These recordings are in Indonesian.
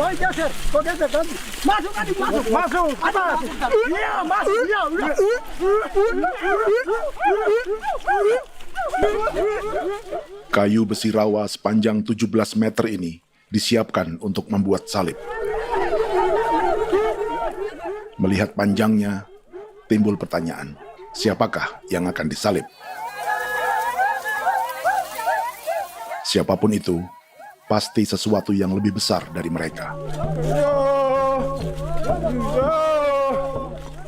Kau geser kan? Masuk kan? Masuk. Atas. Iya, masuk. Iya, udah. Kayu besi rawa sepanjang 17 meter ini disiapkan untuk membuat salib. Melihat panjangnya, timbul pertanyaan, siapakah yang akan disalib? Siapapun itu, pasti sesuatu yang lebih besar dari mereka.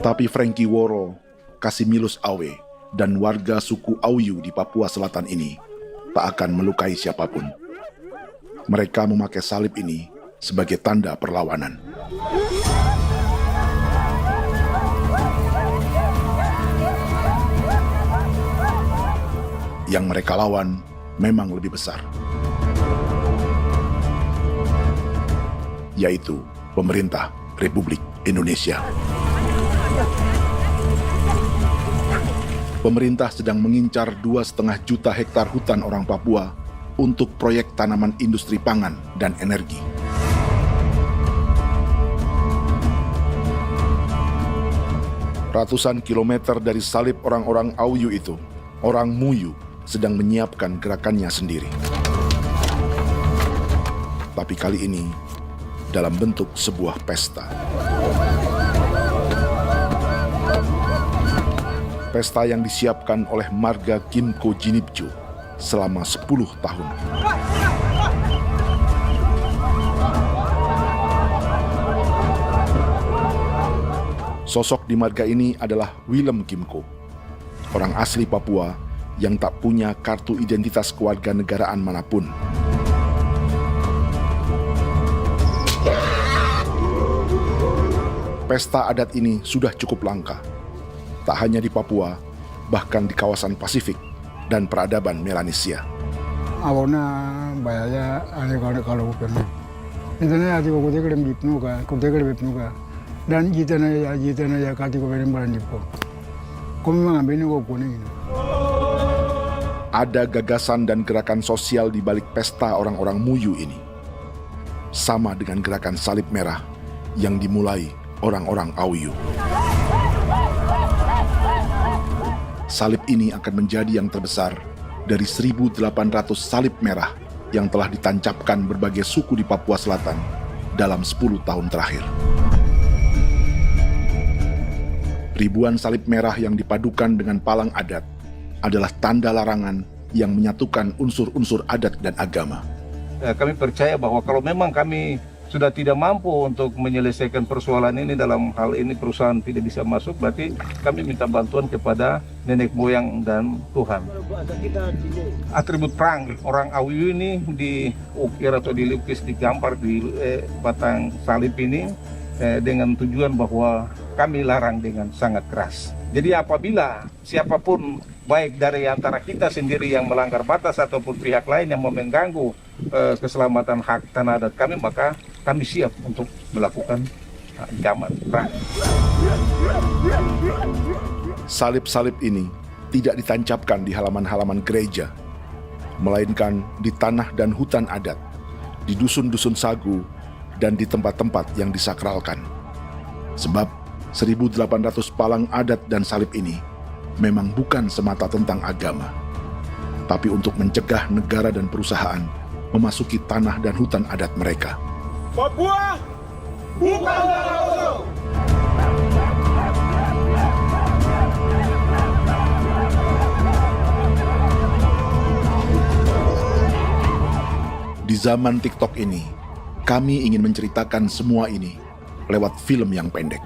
Tapi Frankie Woro, Casimilus Awe, dan warga suku Auyu di Papua Selatan ini tak akan melukai siapapun. Mereka memakai salib ini sebagai tanda perlawanan. Yang mereka lawan memang lebih besar, yaitu pemerintah Republik Indonesia. Pemerintah sedang mengincar 2,5 juta hektar hutan orang Papua untuk proyek tanaman industri pangan dan energi. Ratusan kilometer dari salib orang-orang Auyu itu, orang Muyu sedang menyiapkan gerakannya sendiri. Tapi kali ini dalam bentuk sebuah pesta. Pesta yang disiapkan oleh marga Kimco Jinibju selama 10 tahun. Sosok di marga ini adalah Willem Kimco, orang asli Papua yang tak punya kartu identitas kewarganegaraan manapun. Pesta adat ini sudah cukup langka. Tak hanya di Papua, bahkan di kawasan Pasifik dan peradaban Melanesia. Awalnya bayarnya kalau bukan. Itu nih aja kau dekere bipnuka, dan kita ya kati kau beri barang dipo. Kau memang ambil kau kuning. Ada gagasan dan gerakan sosial di balik pesta orang-orang Muyu ini. Sama dengan gerakan salib merah yang dimulai orang-orang Auyu. Salib ini akan menjadi yang terbesar dari 1.800 salib merah yang telah ditancapkan berbagai suku di Papua Selatan dalam 10 tahun terakhir. Ribuan salib merah yang dipadukan dengan palang adat adalah tanda larangan yang menyatukan unsur-unsur adat dan agama. Kami percaya bahwa kalau memang kami sudah tidak mampu untuk menyelesaikan persoalan ini, dalam hal ini perusahaan tidak bisa masuk, berarti kami minta bantuan kepada nenek moyang dan Tuhan. Atribut perang orang Auyu ini diukir atau dilukis, digambar di batang salib ini dengan tujuan bahwa kami larang dengan sangat keras. Jadi apabila siapapun, baik dari antara kita sendiri yang melanggar batas ataupun pihak lain yang mengganggu keselamatan hak tanah adat kami, maka kami siap untuk melakukan ancaman perang. Salib-salib ini tidak ditancapkan di halaman-halaman gereja, melainkan di tanah dan hutan adat, di dusun-dusun sagu, dan di tempat-tempat yang disakralkan. Sebab 1.800 palang adat dan salib ini memang bukan semata tentang agama, tapi untuk mencegah negara dan perusahaan memasuki tanah dan hutan adat mereka. Papua bukan negara kosong. Di zaman TikTok ini, kami ingin menceritakan semua ini lewat film yang pendek.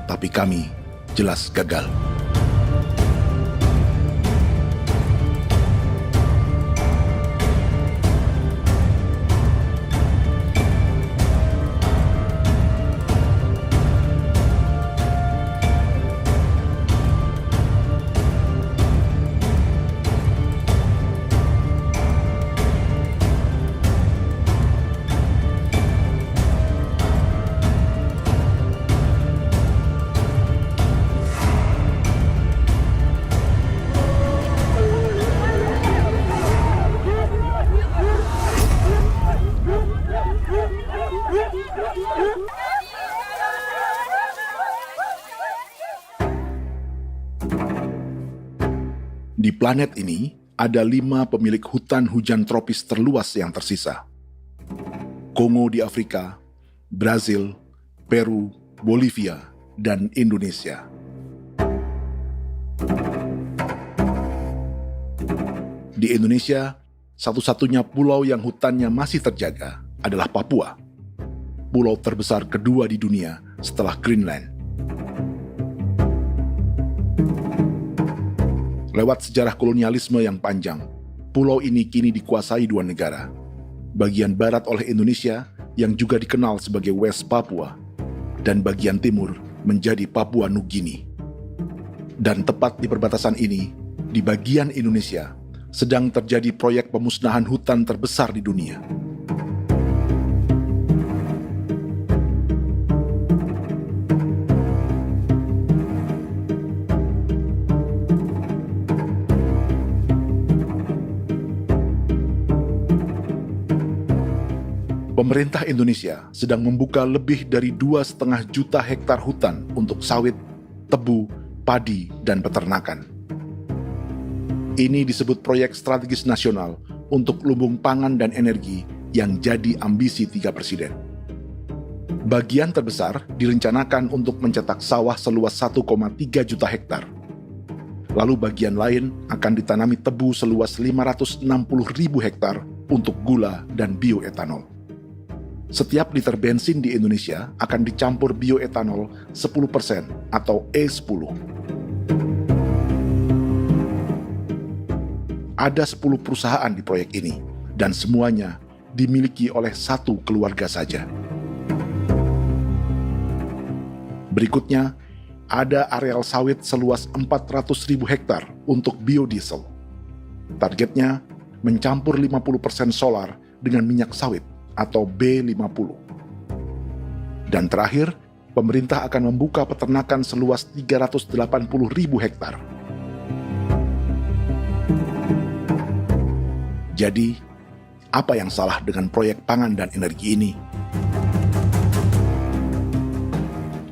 Tapi kami jelas gagal. Di planet ini, ada 5 pemilik hutan hujan tropis terluas yang tersisa. Kongo di Afrika, Brazil, Peru, Bolivia, dan Indonesia. Di Indonesia, satu-satunya pulau yang hutannya masih terjaga adalah Papua, pulau terbesar kedua di dunia setelah Greenland. Lewat sejarah kolonialisme yang panjang, pulau ini kini dikuasai 2 negara. Bagian barat oleh Indonesia yang juga dikenal sebagai West Papua, dan bagian timur menjadi Papua Nugini. Dan tepat di perbatasan ini, di bagian Indonesia, sedang terjadi proyek pemusnahan hutan terbesar di dunia. Pemerintah Indonesia sedang membuka lebih dari 2,5 juta hektar hutan untuk sawit, tebu, padi, dan peternakan. Ini disebut proyek strategis nasional untuk lumbung pangan dan energi yang jadi ambisi 3 presiden. Bagian terbesar direncanakan untuk mencetak sawah seluas 1,3 juta hektar. Lalu bagian lain akan ditanami tebu seluas 560.000 hektar untuk gula dan bioetanol. Setiap liter bensin di Indonesia akan dicampur bioetanol 10% atau E10. Ada 10 perusahaan di proyek ini, dan semuanya dimiliki oleh 1 keluarga saja. Berikutnya, ada areal sawit seluas 400.000 hektar untuk biodiesel. Targetnya mencampur 50% solar dengan minyak sawit atau B50. Dan terakhir, pemerintah akan membuka peternakan seluas 380.000 hektar. Jadi, apa yang salah dengan proyek pangan dan energi ini?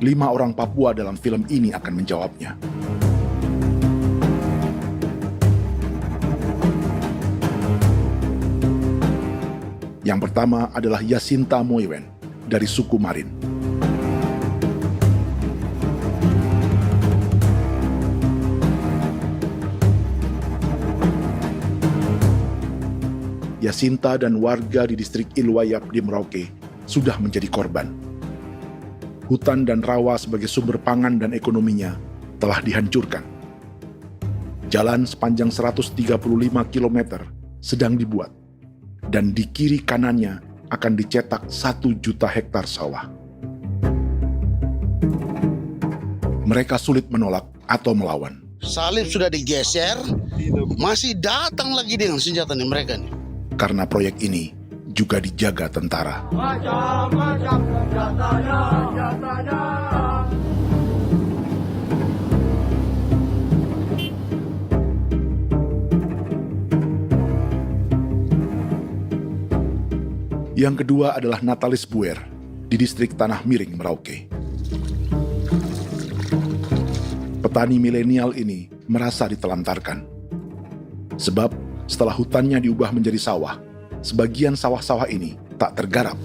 5 orang Papua dalam film ini akan menjawabnya. Yang pertama adalah Yasinta Moiwen dari suku Marin. Yasinta dan warga di distrik Ilwayap di Merauke sudah menjadi korban. Hutan dan rawa sebagai sumber pangan dan ekonominya telah dihancurkan. Jalan sepanjang 135 km sedang dibuat, dan di kiri kanannya akan dicetak 1 juta hektar sawah. Mereka sulit menolak atau melawan. Salib sudah digeser, masih datang lagi dengan senjata mereka nih. Karena proyek ini juga dijaga tentara. Macam-macam senjatanya. Yang kedua adalah Natalis Buer di distrik Tanah Miring, Merauke. Petani milenial ini merasa ditelantarkan. Sebab setelah hutannya diubah menjadi sawah, sebagian sawah-sawah ini tak tergarap.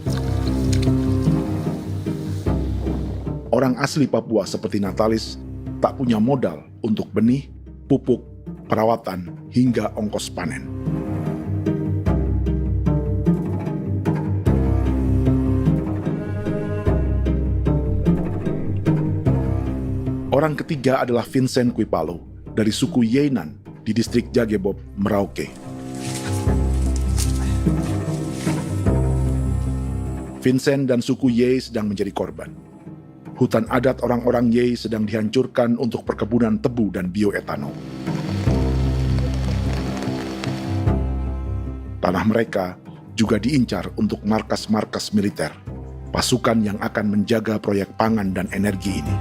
Orang asli Papua seperti Natalis tak punya modal untuk benih, pupuk, perawatan, hingga ongkos panen. Orang ketiga adalah Vincent Kuipalo dari suku Yenan di distrik Jagebob, Merauke. Vincent dan suku Ye sedang menjadi korban. Hutan adat orang-orang Ye sedang dihancurkan untuk perkebunan tebu dan bioetanol. Tanah mereka juga diincar untuk markas-markas militer, pasukan yang akan menjaga proyek pangan dan energi ini.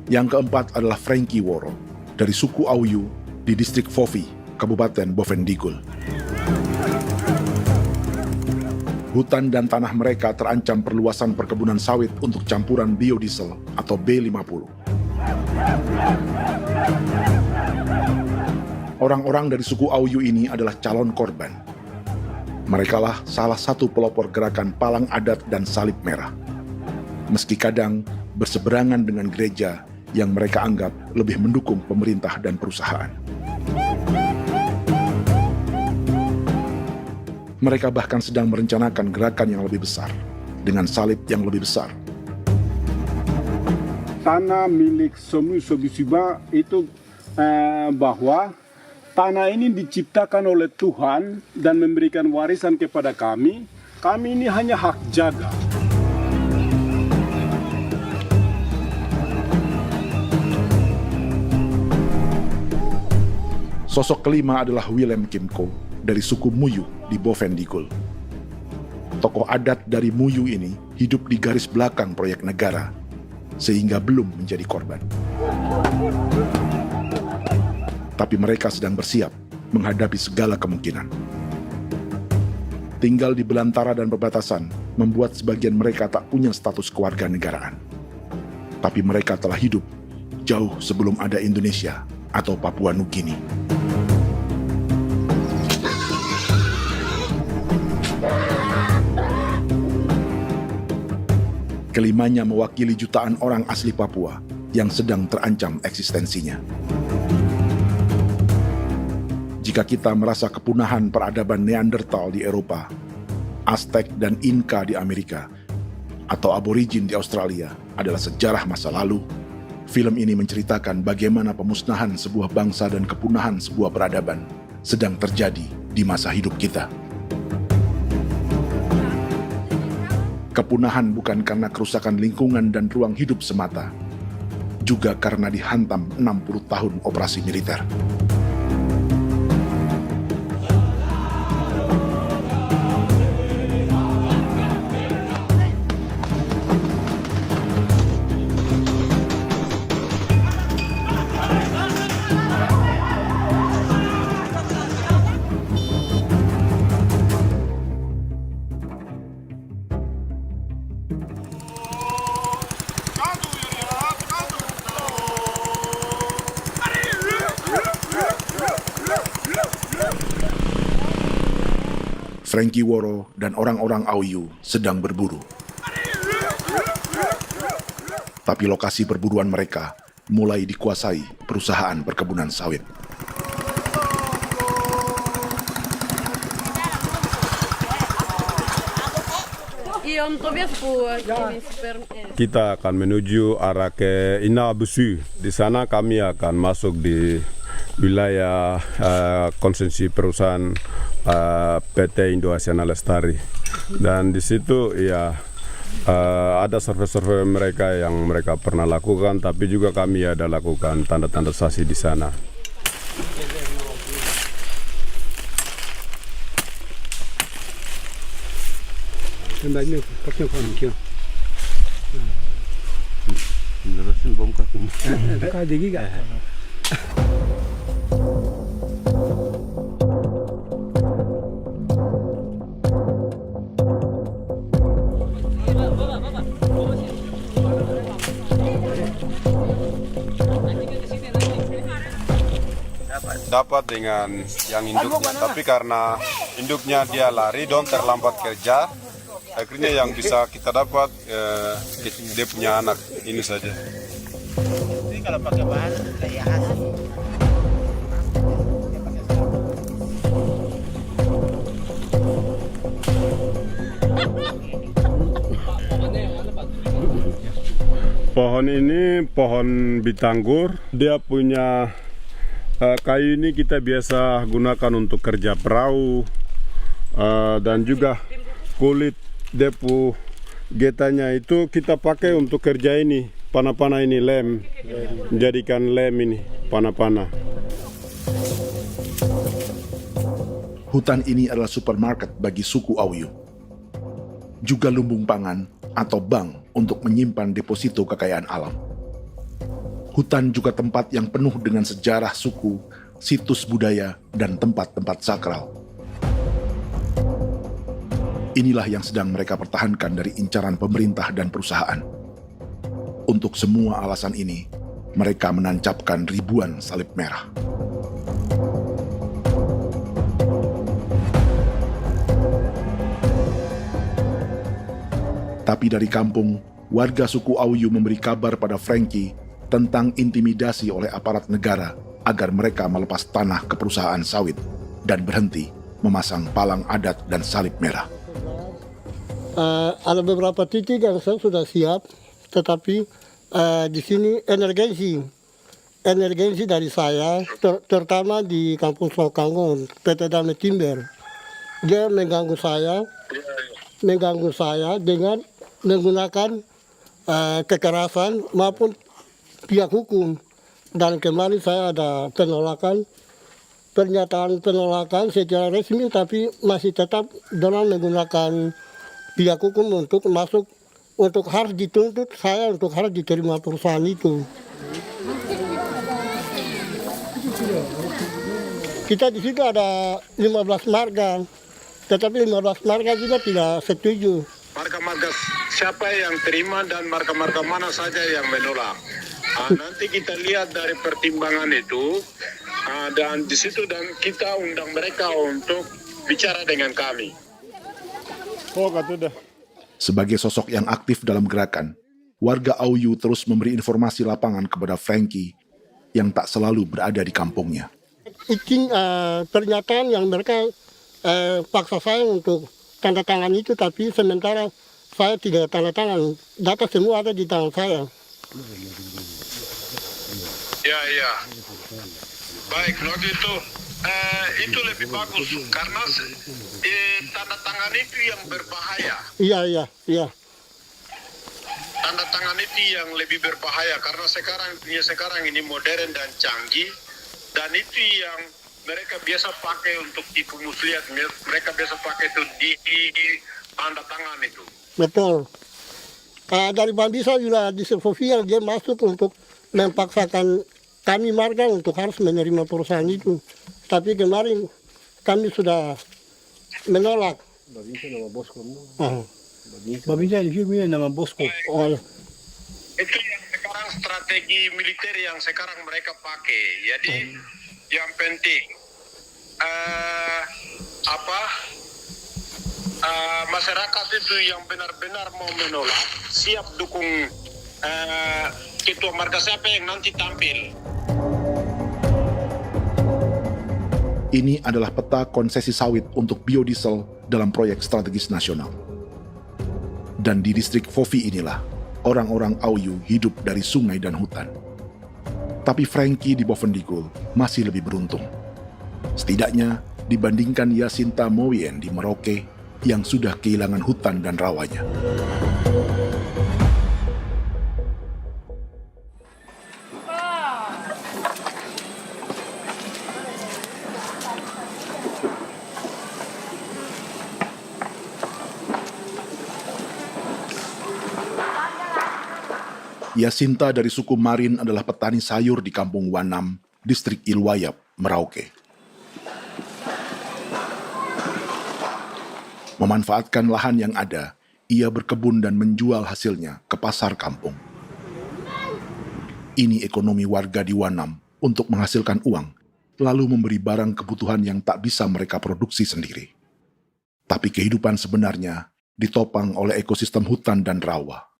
Yang keempat adalah Frankie Woro dari suku Auyu di distrik Fofi, Kabupaten Bovendigul. Hutan dan tanah mereka terancam perluasan perkebunan sawit untuk campuran biodiesel atau B50. Orang-orang dari suku Auyu ini adalah calon korban. Merekalah salah satu pelopor gerakan Palang Adat dan Salib Merah. Meski kadang berseberangan dengan gereja yang mereka anggap lebih mendukung pemerintah dan perusahaan. Mereka bahkan sedang merencanakan gerakan yang lebih besar, dengan salib yang lebih besar. Tanah milik Somu Sobisiba itu bahwa tanah ini diciptakan oleh Tuhan dan memberikan warisan kepada kami. Kami ini hanya hak jaga. Sosok kelima adalah Willem Kimco dari suku Muyu di Bovendigul. Tokoh adat dari Muyu ini hidup di garis belakang proyek negara, sehingga belum menjadi korban. Tapi mereka sedang bersiap menghadapi segala kemungkinan. Tinggal di belantara dan perbatasan membuat sebagian mereka tak punya status kewarganegaraan. Tapi mereka telah hidup jauh sebelum ada Indonesia atau Papua Nugini. Kelimanya mewakili jutaan orang asli Papua yang sedang terancam eksistensinya. Jika kita merasa kepunahan peradaban Neanderthal di Eropa, Aztec dan Inca di Amerika, atau aborigin di Australia adalah sejarah masa lalu, film ini menceritakan bagaimana pemusnahan sebuah bangsa dan kepunahan sebuah peradaban sedang terjadi di masa hidup kita. Kepunahan bukan karena kerusakan lingkungan dan ruang hidup semata, juga karena dihantam 60 tahun operasi militer. Frankie Woro dan orang-orang Auyu sedang berburu. Tapi lokasi perburuan mereka mulai dikuasai perusahaan perkebunan sawit. Kita akan menuju arah ke Inabusu. Di sana kami akan masuk di wilayah konsesi perusahaan PT Indo Asiana Lestari, dan di situ ya ada survei-survei mereka yang mereka pernah lakukan, tapi juga kami ada lakukan tanda-tanda saksi di sana. Dapat dengan yang induknya, tapi karena induknya dia lari dan terlambat kerja, akhirnya yang bisa kita dapat dia punya anak ini saja. Jadi kalau pakai bahan kayak hasil. Pohon ini pohon bitanggur, dia punya kayu ini kita biasa gunakan untuk kerja perahu, dan juga kulit depu getanya itu kita pakai untuk kerja ini, panah-panah ini lem, jadikan lem ini, panah-panah. Hutan ini adalah supermarket bagi suku Auyu. Juga lumbung pangan atau bank untuk menyimpan deposito kekayaan alam. Hutan juga tempat yang penuh dengan sejarah suku, situs budaya, dan tempat-tempat sakral. Inilah yang sedang mereka pertahankan dari incaran pemerintah dan perusahaan. Untuk semua alasan ini, mereka menancapkan ribuan salib merah. Tapi dari kampung, warga suku Auyu memberi kabar pada Frankie tentang intimidasi oleh aparat negara agar mereka melepas tanah ke perusahaan sawit dan berhenti memasang palang adat dan salib merah. Ada beberapa titik yang saya sudah siap, tetapi di sini emergensi dari saya, terutama di Kampung Sokangon, PT Damai Timber. Dia mengganggu saya dengan menggunakan kekerasan maupun pihak hukum. Dan kemarin saya ada pernyataan penolakan secara resmi, tapi masih tetap dengan menggunakan pihak hukum untuk masuk, untuk harus dituntut saya untuk harus diterima perusahaan itu. Kita di situ ada 15 marga, tetapi 15 marga juga tidak setuju. Marga-marga siapa yang terima dan marga-marga mana saja yang menolak. Nanti kita lihat dari pertimbangan itu, dan di situ dan kita undang mereka untuk bicara dengan kami. Sebagai sosok yang aktif dalam gerakan, warga Auyu terus memberi informasi lapangan kepada Frankie yang tak selalu berada di kampungnya. Izin pernyataan yang mereka paksa saya untuk tanda tangan itu, tapi sementara saya tidak tanda tangan. Data semua ada di tangan saya. Ya. Baik, kalau gitu itu lebih bagus karena tanda tangan itu yang berbahaya. Iya. Tanda tangan itu yang lebih berbahaya karena sekarang ini modern dan canggih, dan itu yang mereka biasa pakai untuk tipu muslihat. Mereka biasa pakai itu di tanda tangan itu. Betul. Dari Bambisa juga di Sofia dia masuk untuk memaksakan kami marga untuk harus menerima perusahaan itu. Tapi kemarin kami sudah menolak. Babinsa di sini nama bosku. Itu yang sekarang strategi militer yang sekarang mereka pakai. Jadi yang penting masyarakat itu yang benar-benar mau menolak siap dukung ketua marga siapa yang nanti tampil. Ini adalah peta konsesi sawit untuk biodiesel dalam proyek strategis nasional. Dan di distrik Fofi inilah, orang-orang Auyu hidup dari sungai dan hutan. Tapi Frankie di Bovendigul masih lebih beruntung. Setidaknya dibandingkan Yasinta Moyen di Merauke yang sudah kehilangan hutan dan rawanya. Yasinta dari suku Marin adalah petani sayur di Kampung Wanam, distrik Ilwayap, Merauke. Memanfaatkan lahan yang ada, ia berkebun dan menjual hasilnya ke pasar kampung. Ini ekonomi warga di Wanam untuk menghasilkan uang, lalu memberi barang kebutuhan yang tak bisa mereka produksi sendiri. Tapi kehidupan sebenarnya ditopang oleh ekosistem hutan dan rawa.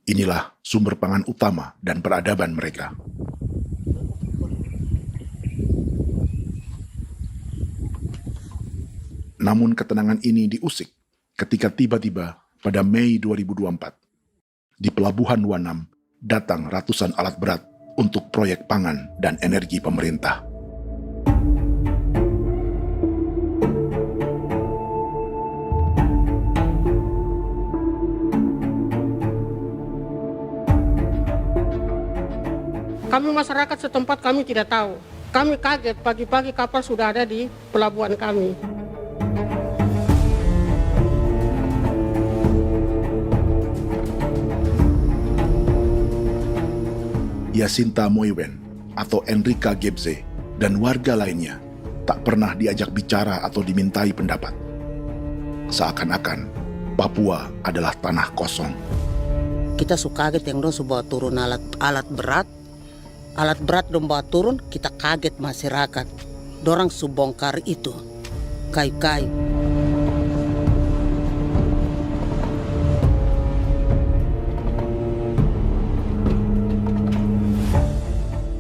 Inilah sumber pangan utama dan peradaban mereka. Namun ketenangan ini diusik ketika tiba-tiba pada Mei 2024, di Pelabuhan Wanam datang ratusan alat berat untuk proyek pangan dan energi pemerintah. Kami masyarakat setempat kami tidak tahu. Kami kaget pagi-pagi kapal sudah ada di pelabuhan kami. Yasinta Moiwen atau Enrika Gebze dan warga lainnya tak pernah diajak bicara atau dimintai pendapat. Seakan-akan Papua adalah tanah kosong. Kita suka kaget yang dong bawa turun alat berat dong bawa turun, kita kaget masyarakat. Dorang subongkar itu kayu-kayu.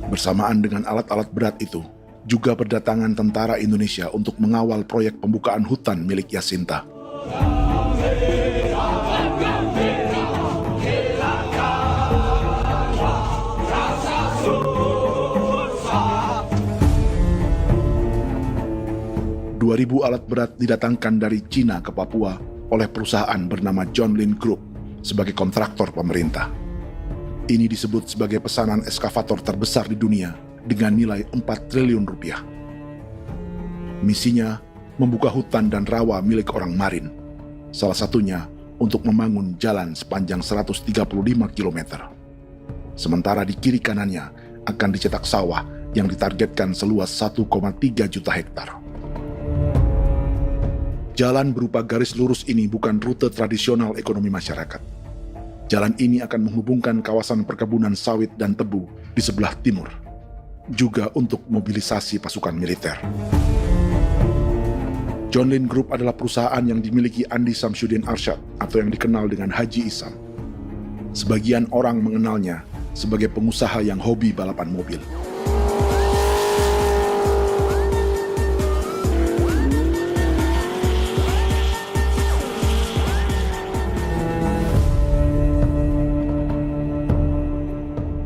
Bersamaan dengan alat-alat berat itu, juga berdatangan tentara Indonesia untuk mengawal proyek pembukaan hutan milik Jacinta. Ribu alat berat didatangkan dari Cina ke Papua oleh perusahaan bernama John Lin Group sebagai kontraktor pemerintah. Ini disebut sebagai pesanan eskavator terbesar di dunia dengan nilai 4 triliun rupiah. Misinya membuka hutan dan rawa milik orang Marin, salah satunya untuk membangun jalan sepanjang 135 km. Sementara di kiri kanannya akan dicetak sawah yang ditargetkan seluas 1,3 juta hektar. Jalan berupa garis lurus ini bukan rute tradisional ekonomi masyarakat. Jalan ini akan menghubungkan kawasan perkebunan sawit dan tebu di sebelah timur, juga untuk mobilisasi pasukan militer. John Lin Group adalah perusahaan yang dimiliki Andi Samsudin Arsyad atau yang dikenal dengan Haji Isam. Sebagian orang mengenalnya sebagai pengusaha yang hobi balapan mobil.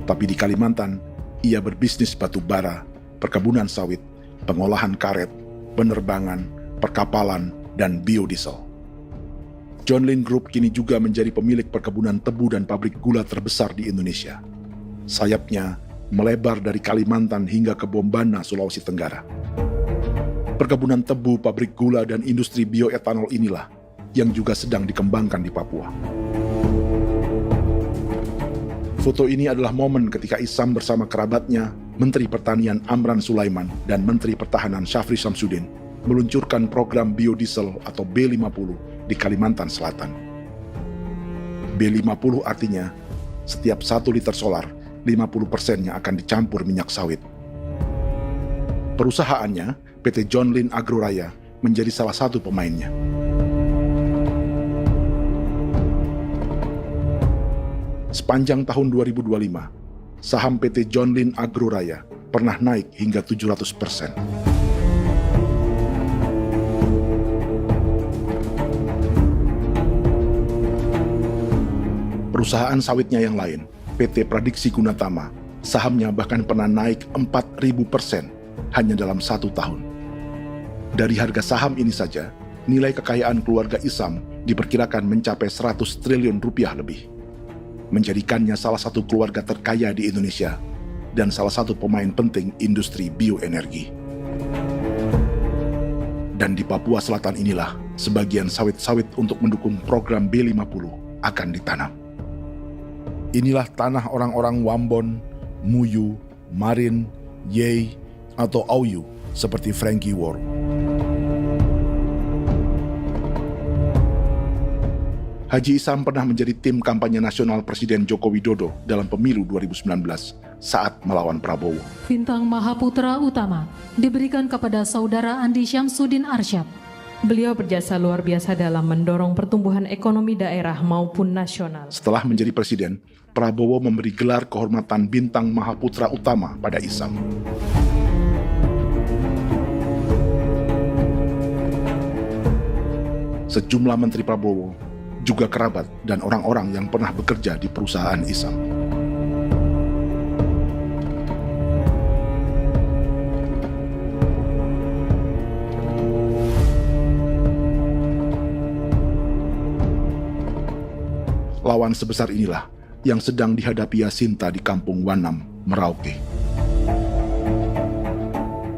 Tapi di Kalimantan, ia berbisnis batu bara, perkebunan sawit, pengolahan karet, penerbangan, perkapalan, dan biodiesel. John Lin Group kini juga menjadi pemilik perkebunan tebu dan pabrik gula terbesar di Indonesia. Sayapnya melebar dari Kalimantan hingga ke Bombana, Sulawesi Tenggara. Perkebunan tebu, pabrik gula, dan industri bioetanol inilah yang juga sedang dikembangkan di Papua. Foto ini adalah momen ketika Isam bersama kerabatnya, Menteri Pertanian Amran Sulaiman dan Menteri Pertahanan Syafri Samsudin meluncurkan program biodiesel atau B50 di Kalimantan Selatan. B50 artinya setiap 1 liter solar, 50%-nya akan dicampur minyak sawit. Perusahaannya, PT John Lin Agroraya, menjadi salah satu pemainnya. Sepanjang tahun 2025, saham PT John Lin Agroraya pernah naik hingga 700%. Perusahaan sawitnya yang lain, PT Pradiksi Gunatama, sahamnya bahkan pernah naik 4.000% hanya dalam 1 tahun. Dari harga saham ini saja, nilai kekayaan keluarga Isam diperkirakan mencapai 100 triliun rupiah lebih, menjadikannya salah satu keluarga terkaya di Indonesia dan salah satu pemain penting industri bioenergi. Dan di Papua Selatan inilah sebagian sawit-sawit untuk mendukung program B50 akan ditanam. Inilah tanah orang-orang Wambon, Muyu, Marin, Yei, atau Auyu seperti Frankie Wor. Haji Isam pernah menjadi tim kampanye nasional Presiden Joko Widodo dalam pemilu 2019 saat melawan Prabowo. Bintang Mahaputra Utama diberikan kepada Saudara Andi Syamsuddin Arsyad. Beliau berjasa luar biasa dalam mendorong pertumbuhan ekonomi daerah maupun nasional. Setelah menjadi presiden, Prabowo memberi gelar kehormatan Bintang Mahaputra Utama pada Isam. Sejumlah menteri Prabowo, juga kerabat dan orang-orang yang pernah bekerja di perusahaan Isam. Lawan sebesar inilah yang sedang dihadapi Jacinta di kampung Wanam, Merauke.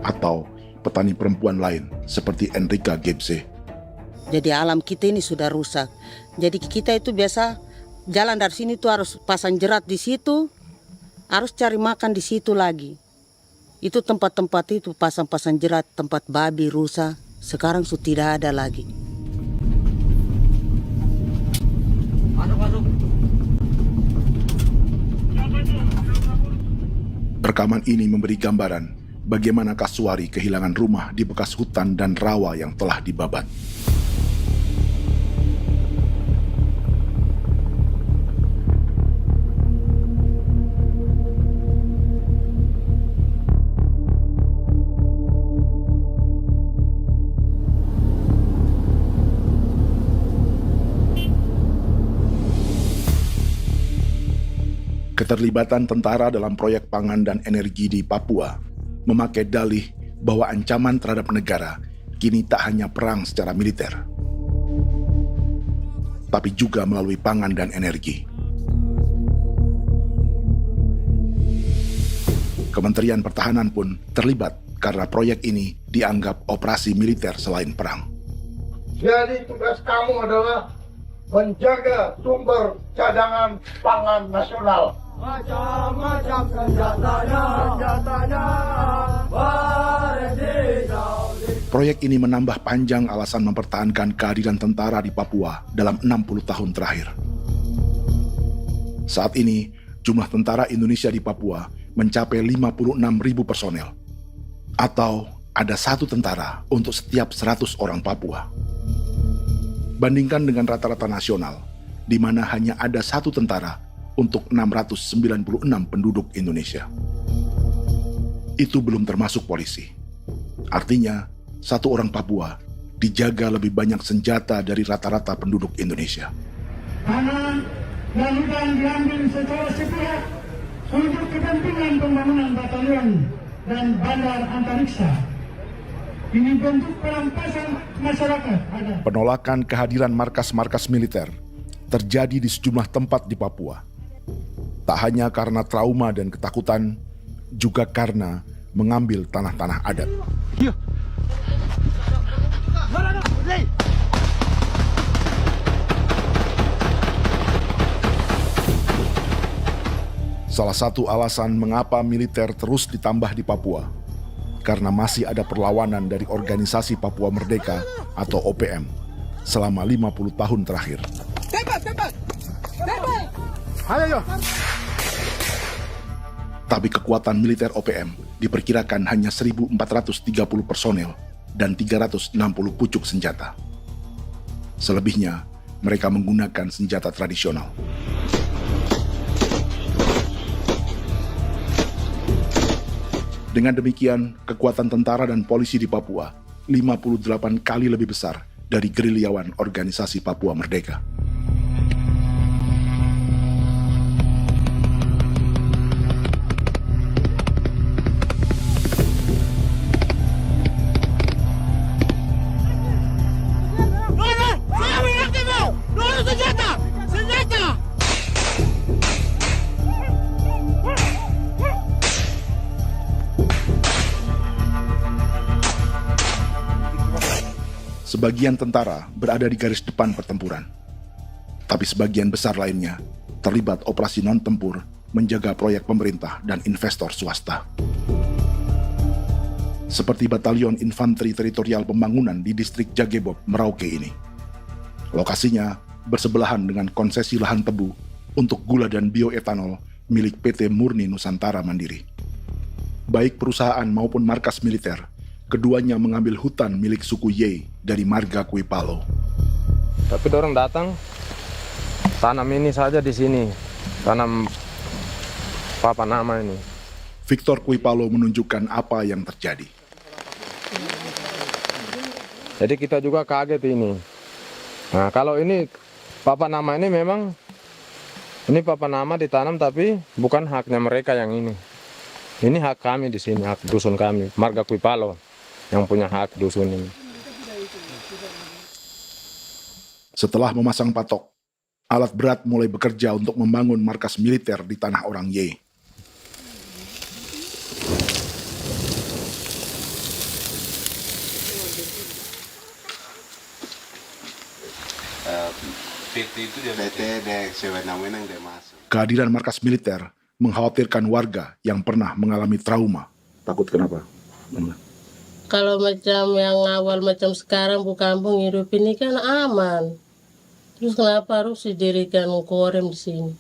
Atau petani perempuan lain seperti Enrika Gebse. Jadi alam kita ini sudah rusak. Jadi kita itu biasa jalan dari sini tuh harus pasang jerat di situ, harus cari makan di situ lagi. Itu tempat-tempat itu pasang-pasang jerat, tempat babi, rusa, sekarang sudah tidak ada lagi. Rekaman ini memberi gambaran bagaimana Kasuari kehilangan rumah di bekas hutan dan rawa yang telah dibabat. Keterlibatan tentara dalam proyek pangan dan energi di Papua memakai dalih bahwa ancaman terhadap negara kini tak hanya perang secara militer, tapi juga melalui pangan dan energi. Kementerian Pertahanan pun terlibat karena proyek ini dianggap operasi militer selain perang. Jadi tugas kamu adalah menjaga sumber cadangan pangan nasional. Macam-macam senjatanya, Proyek ini menambah panjang alasan mempertahankan kehadiran tentara di Papua dalam 60 tahun terakhir. Saat ini, jumlah tentara Indonesia di Papua mencapai 56.000 personel, atau ada 1 tentara untuk setiap 100 orang Papua. Bandingkan dengan rata-rata nasional, di mana hanya ada 1 tentara untuk 696 penduduk Indonesia. Itu belum termasuk polisi. Artinya, 1 orang Papua dijaga lebih banyak senjata dari rata-rata penduduk Indonesia. Tanah dan hutan diambil secara sepihak untuk kepentingan pembangunan batalion dan bandar antariksa. Ini bentuk perampasan masyarakat. Penolakan kehadiran markas-markas militer terjadi di sejumlah tempat di Papua. Tak hanya karena trauma dan ketakutan, juga karena mengambil tanah-tanah adat. Salah satu alasan mengapa militer terus ditambah di Papua, karena masih ada perlawanan dari Organisasi Papua Merdeka atau OPM selama 50 tahun terakhir. Ayo. Tapi kekuatan militer OPM diperkirakan hanya 1.430 personel dan 360 pucuk senjata. Selebihnya, mereka menggunakan senjata tradisional. Dengan demikian, kekuatan tentara dan polisi di Papua 58 kali lebih besar dari gerilyawan Organisasi Papua Merdeka. Sebagian tentara berada di garis depan pertempuran, tapi sebagian besar lainnya terlibat operasi non-tempur menjaga proyek pemerintah dan investor swasta. Seperti Batalion Infanteri Teritorial Pembangunan di distrik Jagebob, Merauke ini. Lokasinya bersebelahan dengan konsesi lahan tebu untuk gula dan bioetanol milik PT Murni Nusantara Mandiri. Baik perusahaan maupun markas militer, keduanya mengambil hutan milik suku Ye dari marga Kuipalo. Tapi dorong datang, tanam ini saja di sini, tanam papan nama ini. Victor Kuipalo menunjukkan apa yang terjadi. Jadi kita juga kaget ini. Nah, kalau ini papan nama ini memang, ini papan nama ditanam tapi bukan haknya mereka yang ini. Ini hak kami di sini, hak dusun kami, marga Kuipalo yang punya hak dusun ini. Setelah memasang patok, alat berat mulai bekerja untuk membangun markas militer di tanah orang Ye. Kehadiran markas militer mengkhawatirkan warga yang pernah mengalami trauma. Takut kenapa? Kalau macam yang awal macam sekarang bu kampung hidup ini kan aman. Terus kenapa harus didirikan korem di sini?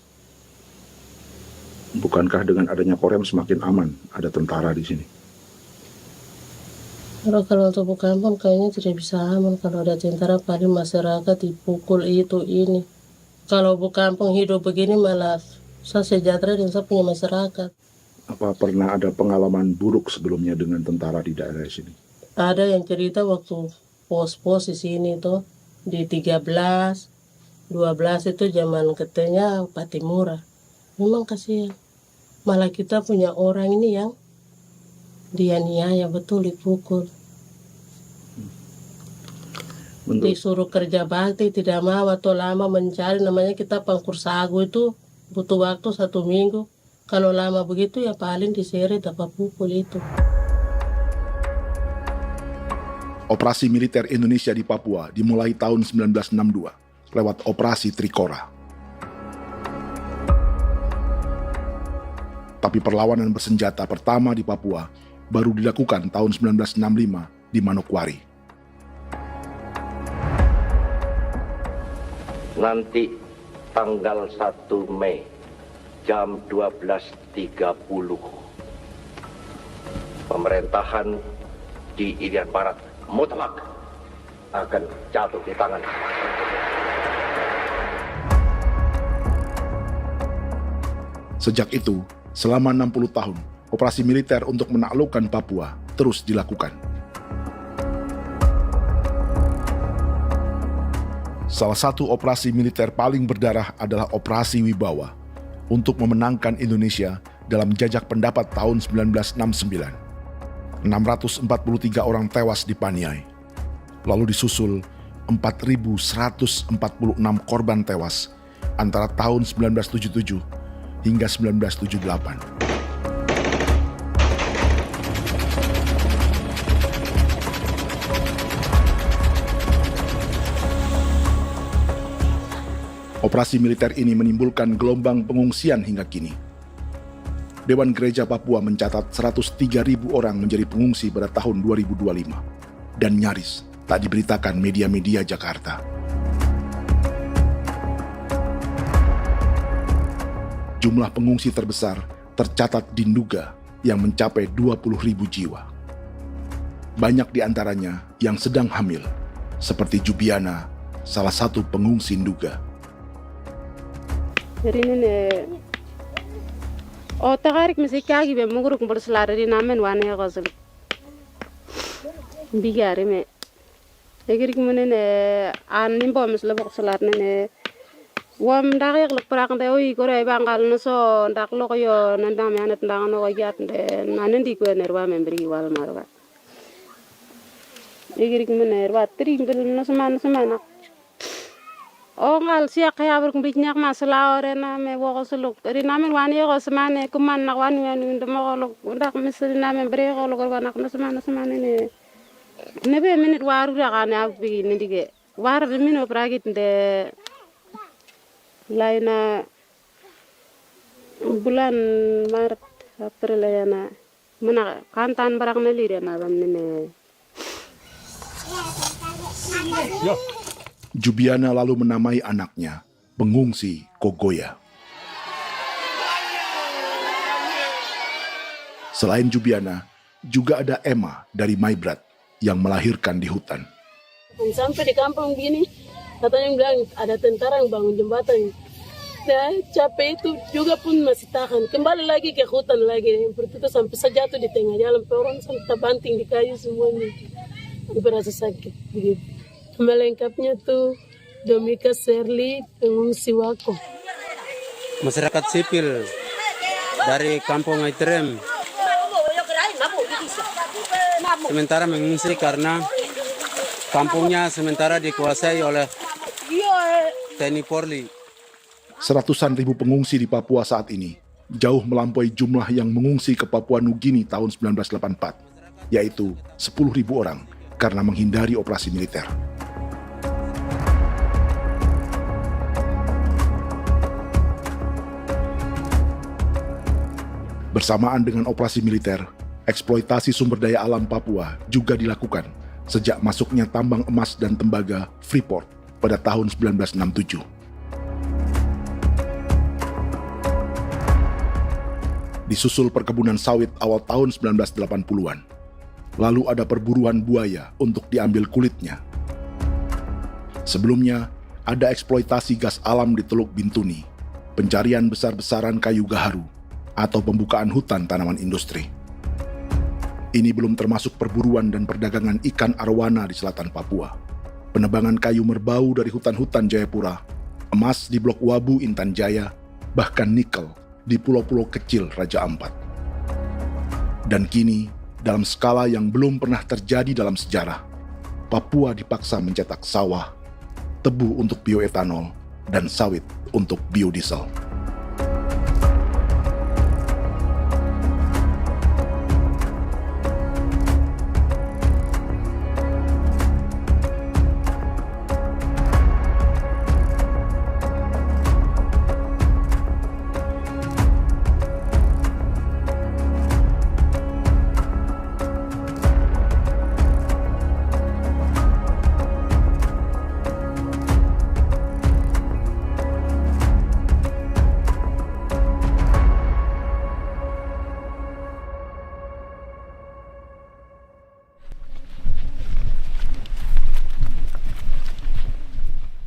Bukankah dengan adanya Korem semakin aman ada tentara di sini? Kalau untuk kampung kayaknya tidak bisa aman kalau ada tentara, paling masyarakat dipukul itu ini. Kalau kampung hidup begini malah saya sejahtera dan saya punya masyarakat. Apa pernah ada pengalaman buruk sebelumnya dengan tentara di daerah sini? Ada yang cerita waktu pos-pos di sini tuh di 13, 12 itu zaman katanya Patimura. Memang kasihan. Malah kita punya orang ini yang dianiaya betul, dipukul. Disuruh kerja bakti tidak mau atau lama mencari, namanya kita pangkur sagu itu butuh waktu 1 minggu. Kalau lama begitu ya paling diseret dapat pukul itu. Operasi militer Indonesia di Papua dimulai tahun 1962 lewat Operasi Trikora. Tapi perlawanan bersenjata pertama di Papua baru dilakukan tahun 1965 di Manokwari. Nanti tanggal 1 Mei jam 12.30 pemerintahan di Irian Barat mutlak akan jatuh di tangan. Sejak itu, selama 60 tahun, operasi militer untuk menaklukkan Papua terus dilakukan. Salah satu operasi militer paling berdarah adalah Operasi Wibawa untuk memenangkan Indonesia dalam jajak pendapat tahun 1969. 643 orang tewas di Paniai. Lalu disusul 4.146 korban tewas antara tahun 1977 hingga 1978. Operasi militer ini menimbulkan gelombang pengungsian hingga kini. Dewan Gereja Papua mencatat 103.000 orang menjadi pengungsi pada tahun 2025 dan nyaris tak diberitakan media-media Jakarta. Jumlah pengungsi terbesar tercatat di Nduga yang mencapai 20.000 jiwa. Banyak di antaranya yang sedang hamil, seperti Jubiana, salah satu pengungsi Nduga. O tagarik mesikagi be muguruk berselari di namen wane gosel bigari me egirik menene an nimbo mesle bok selar nene wam dak yak lek prak nda oyi kore bangal no so ndak lo yo nanda me anet ndang no yat nde nanen di ko nerwa membri wal marwa egirik menene wa tri mbel no semana o ngal siya kaya ber kumbik nyak masala ore na me wo gosuluk ri namen wani go semane kuman nak wani wani ndemo go ndak misri namen bre go go nak no semana ne nebe minit waru ra kana bi nindige war be mino pragit de laina bulan maret april yana mana kantan barak na lire na bamne Yo. Jubiana lalu menamai anaknya pengungsi Kogoya. Selain Jubiana, juga ada Emma dari Maibrat yang melahirkan di hutan. Sampai di kampung gini, katanya bilang ada tentara yang bangun jembatan. Nah, capek itu juga pun masih tahan. Kembali lagi ke hutan lagi. Seperti itu sampai sejatuh di tengah jalan. Orang sampai terbanting di kayu semuanya. Berasa sakit begitu. Melengkapnya tuh Domika Serli, pengungsi Wako. Masyarakat sipil dari kampung Aitrem sementara mengungsi karena kampungnya sementara dikuasai oleh TNI Polri. Seratusan ribu pengungsi di Papua saat ini jauh melampaui jumlah yang mengungsi ke Papua Nugini tahun 1984, yaitu 10.000 orang karena menghindari operasi militer. Bersamaan dengan operasi militer, eksploitasi sumber daya alam Papua juga dilakukan sejak masuknya tambang emas dan tembaga Freeport pada tahun 1967. Disusul perkebunan sawit awal tahun 1980-an. Lalu ada perburuan buaya untuk diambil kulitnya. Sebelumnya, ada eksploitasi gas alam di Teluk Bintuni, pencarian besar-besaran kayu gaharu, atau pembukaan hutan tanaman industri. Ini belum termasuk perburuan dan perdagangan ikan arwana di selatan Papua, penebangan kayu merbau dari hutan-hutan Jayapura, emas di Blok Wabu Intan Jaya, bahkan nikel di pulau-pulau kecil Raja Ampat. Dan kini, dalam skala yang belum pernah terjadi dalam sejarah, Papua dipaksa mencetak sawah, tebu untuk bioetanol, dan sawit untuk biodiesel.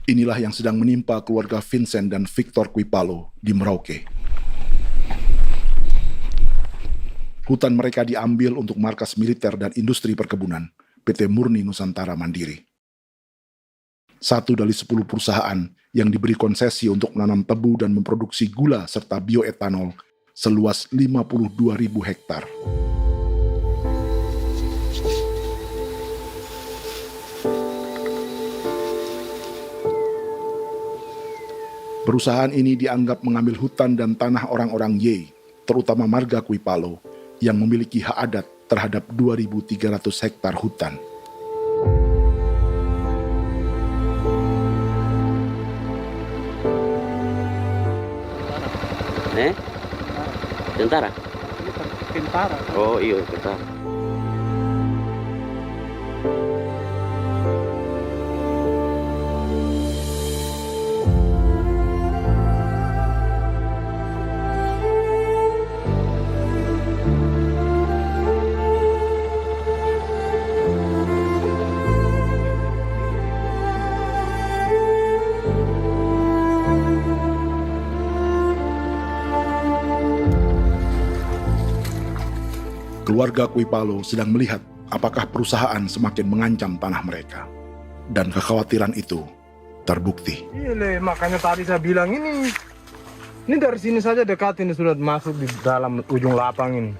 Inilah yang sedang menimpa keluarga Vincent dan Victor Kuipalo di Merauke. Hutan mereka diambil untuk markas militer dan industri perkebunan, PT Murni Nusantara Mandiri. 1 dari 10 perusahaan yang diberi konsesi untuk menanam tebu dan memproduksi gula serta bioetanol seluas 52.000 hektar. Perusahaan ini dianggap mengambil hutan dan tanah orang-orang Ye, terutama marga Kuipalo, yang memiliki hak adat terhadap 2.300 hektar hutan. Tentara? Tentara. Oh iya, tentara. Keluarga Kuipalo sedang melihat apakah perusahaan semakin mengancam tanah mereka. Dan kekhawatiran itu terbukti. Iya, makanya tadi saya bilang ini dari sini saja dekat ini sudah masuk di dalam ujung lapang ini.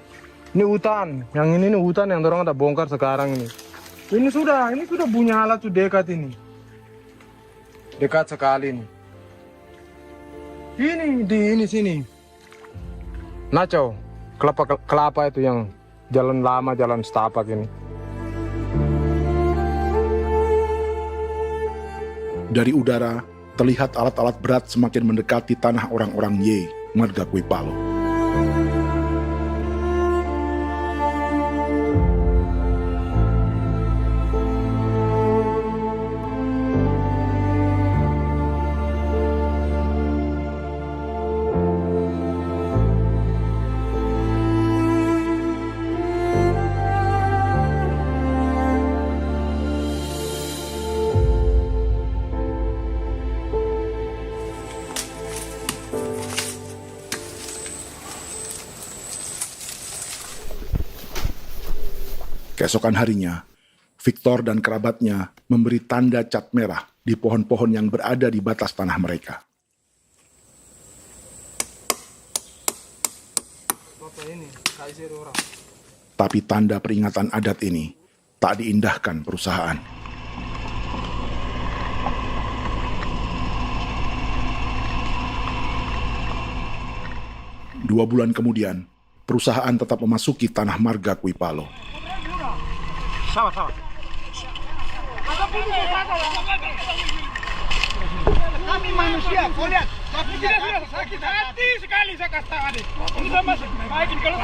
Ini hutan, yang ini hutan yang orang ada bongkar sekarang ini. Ini sudah punya alat sudah dekat ini. Dekat sekali ini. Ini di sini. Nacau, kelapa itu yang jalan lama, jalan setapak ini. Dari udara, terlihat alat-alat berat semakin mendekati tanah orang-orang Ye, marga Kuipalo. Keesokan harinya, Victor dan kerabatnya memberi tanda cat merah di pohon-pohon yang berada di batas tanah mereka. Tapi tanda peringatan adat ini tak diindahkan perusahaan. Dua bulan kemudian, perusahaan tetap memasuki tanah marga Kuipalo. Sama. Kami manusia, kau lihat. Tapi sudah sakit hati sekali saya katakan tadi. Ini sama baik ini kalau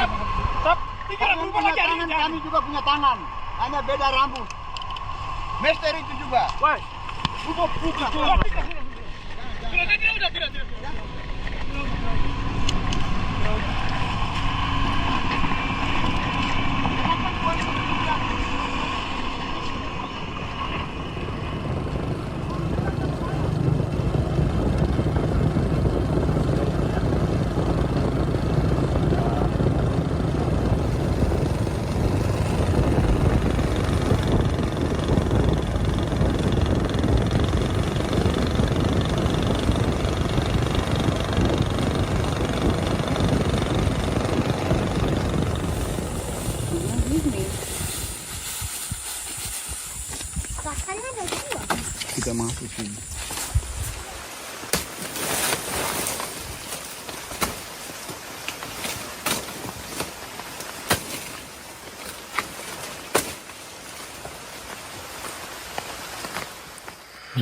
tinggal berubah lagi tangan, kami juga punya tangan. Hanya beda rambut. Mister itu juga. Woi. Buka. Tidak.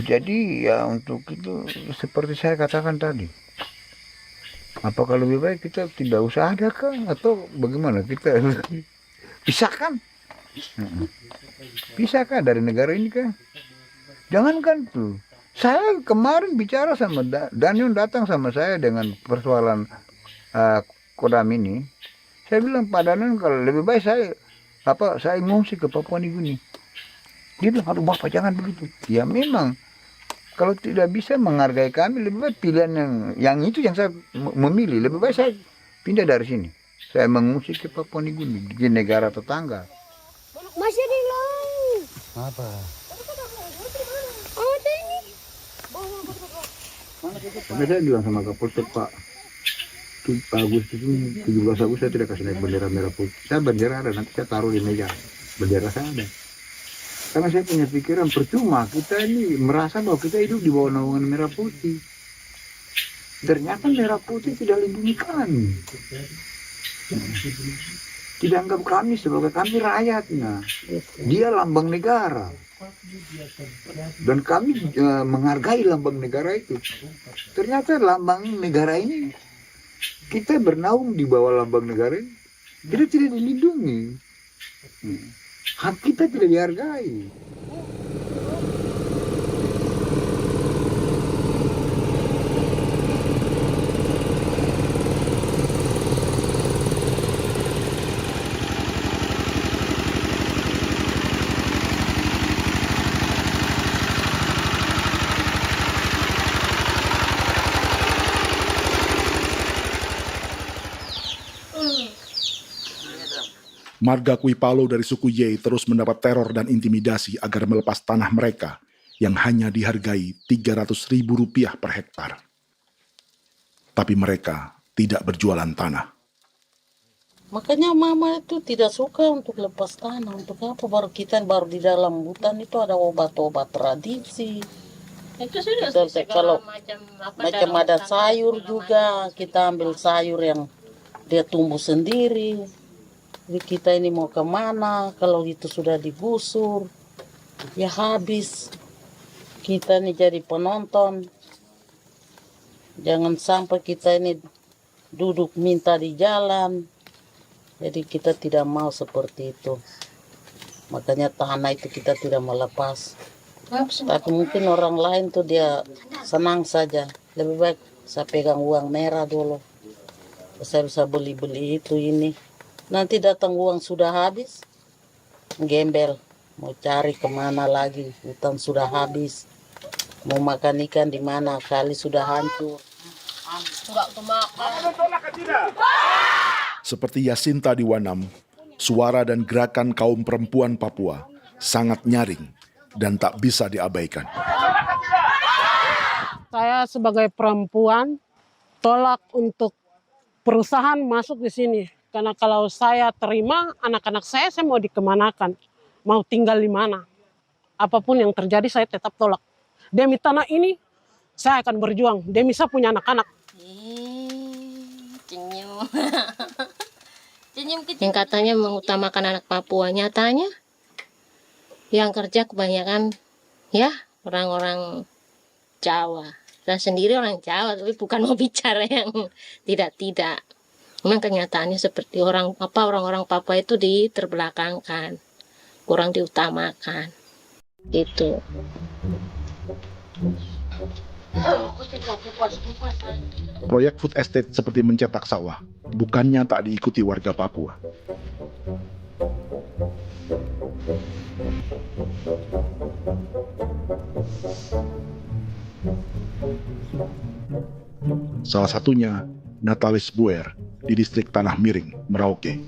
Jadi ya untuk itu seperti saya katakan tadi, apakah lebih baik kita tidak usah ada kah atau bagaimana, kita pisahkan, pisahkan dari negara ini kah? Jangankan tuh, saya kemarin bicara sama Daniel, datang sama saya dengan persoalan Kodam ini. Saya bilang, Pak Daniel, kalau lebih baik saya ngungsi ke Papua Nugini. Dia bilang, aduh Bapak jangan begitu. Ya memang, kalau tidak bisa menghargai kami, lebih baik pilihan yang itu yang saya memilih. Lebih baik saya pindah dari sini. Saya mengungsi ke Papua Nugini, di negara tetangga. Masih di laut. Apa? Oh, ini. Karena saya bilang sama Kapolsek, Pak Agustus ini, 17 Agustus saya tidak kasih naik bendera merah putih. Saya bendera ada, nanti saya taruh di meja. Bendera saya ada. Karena saya punya pikiran percuma kita ini merasa bahwa kita hidup di bawah naungan merah putih. Ternyata merah putih tidak lindungi kami. Tidak anggap kami sebagai kami rakyatnya. Dia lambang negara. Dan kami menghargai lambang negara itu. Ternyata lambang negara ini, kita bernaung di bawah lambang negara ini, kita tidak dilindungi. Hak kita tidak dihargai. Marga Kuipalo dari suku Ye terus mendapat teror dan intimidasi agar melepas tanah mereka yang hanya dihargai Rp300.000 per hektar. Tapi mereka tidak berjualan tanah. Makanya mama itu tidak suka untuk lepas tanah. Untuk apa? Baru di dalam hutan itu ada obat-obat tradisi. Itu sudah Kalau macam ada sayur juga, kita ambil sayur yang dia tumbuh sendiri. Jadi kita ini mau kemana, kalau itu sudah digusur, ya habis. Kita ini jadi penonton. Jangan sampai kita ini duduk minta di jalan. Jadi kita tidak mau seperti itu. Makanya tanah itu kita tidak melepas. Tapi mungkin orang lain tuh dia senang saja. Lebih baik saya pegang uang merah dulu. Saya bisa beli-beli itu ini. Nanti datang uang sudah habis, gembel, mau cari kemana lagi, hutan sudah habis, mau makan ikan di mana, kali sudah hancur. Seperti Yasinta di Wanam, suara dan gerakan kaum perempuan Papua sangat nyaring dan tak bisa diabaikan. Saya sebagai perempuan tolak untuk perusahaan masuk di sini. Karena kalau saya terima anak-anak saya mau dikemanakan, mau tinggal di mana. Apapun yang terjadi saya tetap tolak. Demi tanah ini saya akan berjuang, demi saya punya anak-anak. Yang katanya mengutamakan anak Papua, nyatanya yang kerja kebanyakan ya orang-orang Jawa. Dan sendiri orang Jawa, tapi bukan mau bicara yang tidak-tidak. Memang kenyataannya seperti orang-orang Papua itu diterbelakangkan, kurang diutamakan, gitu. Proyek food estate seperti mencetak sawah, bukannya tak diikuti warga Papua. Salah satunya Natalis Buer di distrik Tanah Miring, Merauke.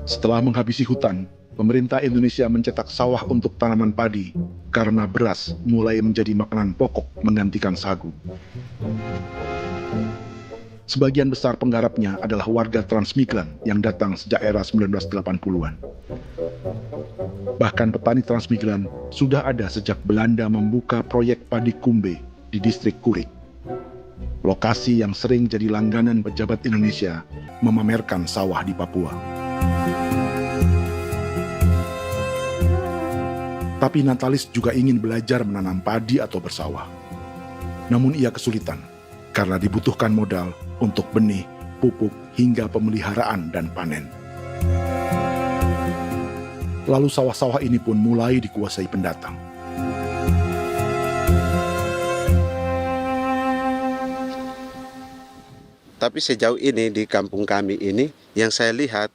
Setelah menghabisi hutan, pemerintah Indonesia mencetak sawah untuk tanaman padi karena beras mulai menjadi makanan pokok menggantikan sagu. Sebagian besar penggarapnya adalah warga transmigran yang datang sejak era 1980-an. Bahkan petani transmigran sudah ada sejak Belanda membuka proyek padi kumbe di distrik Kurik. lokasi yang sering jadi langganan pejabat Indonesia memamerkan sawah di Papua. Tapi Natalis juga ingin belajar menanam padi atau bersawah. Namun ia kesulitan karena dibutuhkan modal untuk benih, pupuk, hingga pemeliharaan dan panen. Lalu sawah-sawah ini pun mulai dikuasai pendatang. Tapi sejauh ini di kampung kami ini yang saya lihat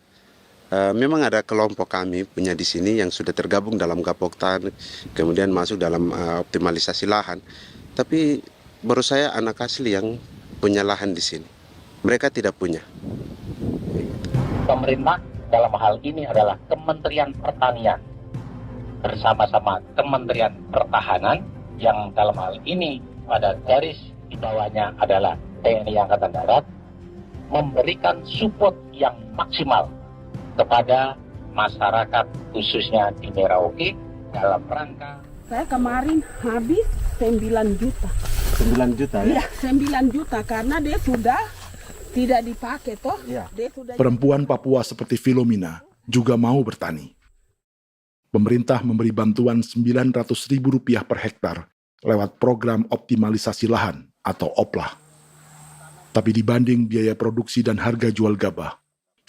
memang ada kelompok kami punya di sini yang sudah tergabung dalam Gapoktan, kemudian masuk dalam optimalisasi lahan. Tapi baru saya anak asli yang punya lahan di sini. Mereka tidak punya. Pemerintah dalam hal ini adalah Kementerian Pertanian bersama-sama Kementerian Pertahanan yang dalam hal ini pada garis di bawahnya adalah TNI Angkatan Darat, memberikan support yang maksimal kepada masyarakat khususnya di Merauke dalam rangka. Saya kemarin habis 9 juta. 9 juta ya? Iya, 9 juta karena dia sudah tidak dipakai toh. Ya. Dia sudah... Perempuan Papua seperti Filomena juga mau bertani. Pemerintah memberi bantuan Rp900.000 per hektar lewat program optimalisasi lahan atau OPLAH. Tapi dibanding biaya produksi dan harga jual gabah,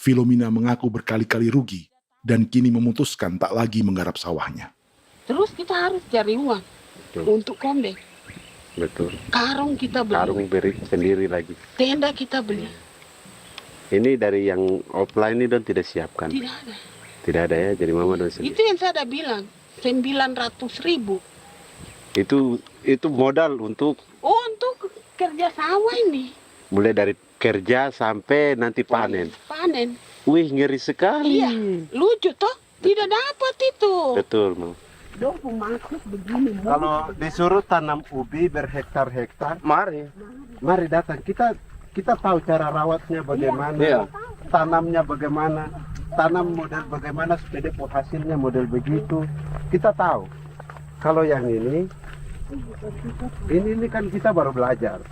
Filomena mengaku berkali-kali rugi dan kini memutuskan tak lagi menggarap sawahnya. Terus kita harus cari uang untuk kombeng. Betul. Karung kita beli. Karung beri sendiri lagi. Tenda kita beli. Ini dari yang offline ini don tidak siapkan. Tidak ada. Tidak ada ya, jadi mama don sendiri. Itu yang saya udah bilang, 900.000. Itu modal untuk kerja sawah ini. Mulai dari kerja sampai nanti panen. Panen. Wih, ngeri sekali. Iya, lucu toh? Tidak dapat itu. Betul, Mam. Dong maksud begini. Kalau disuruh tanam ubi berhektar-hektar, mari datang. Kita tahu cara rawatnya bagaimana, Iya. tanamnya bagaimana, tanam model bagaimana supaya hasilnya model begitu. Kita tahu. Kalau yang ini kan kita baru belajar.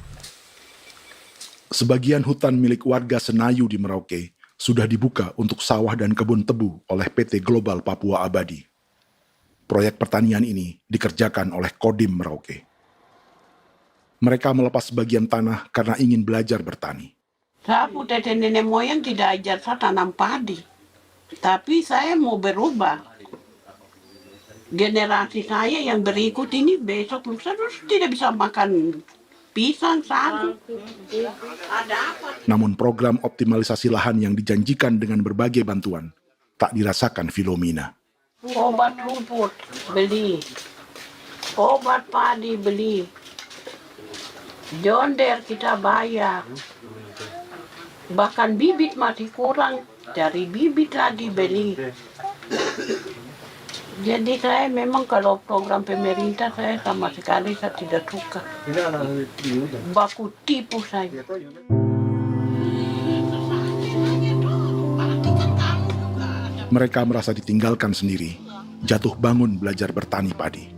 Sebagian hutan milik warga Senayu di Merauke sudah dibuka untuk sawah dan kebun tebu oleh PT Global Papua Abadi. Proyek pertanian ini dikerjakan oleh Kodim Merauke. Mereka melepas sebagian tanah karena ingin belajar bertani. Saya punya nenek moyang tidak ajar saya tanam padi. Tapi saya mau berubah. Generasi saya yang berikut ini besok lusa tidak bisa makan pisang, sagu. Ada apa? Namun program optimalisasi lahan yang dijanjikan dengan berbagai bantuan tak dirasakan Filomena. Obat rumput beli, obat padi beli, jonder kita bayar, bahkan bibit masih kurang, cari bibit lagi beli. Jadi saya memang kalau program pemerintah saya sama sekali saya tidak suka. Baku tipu saya. Mereka merasa ditinggalkan sendiri, jatuh bangun belajar bertani padi.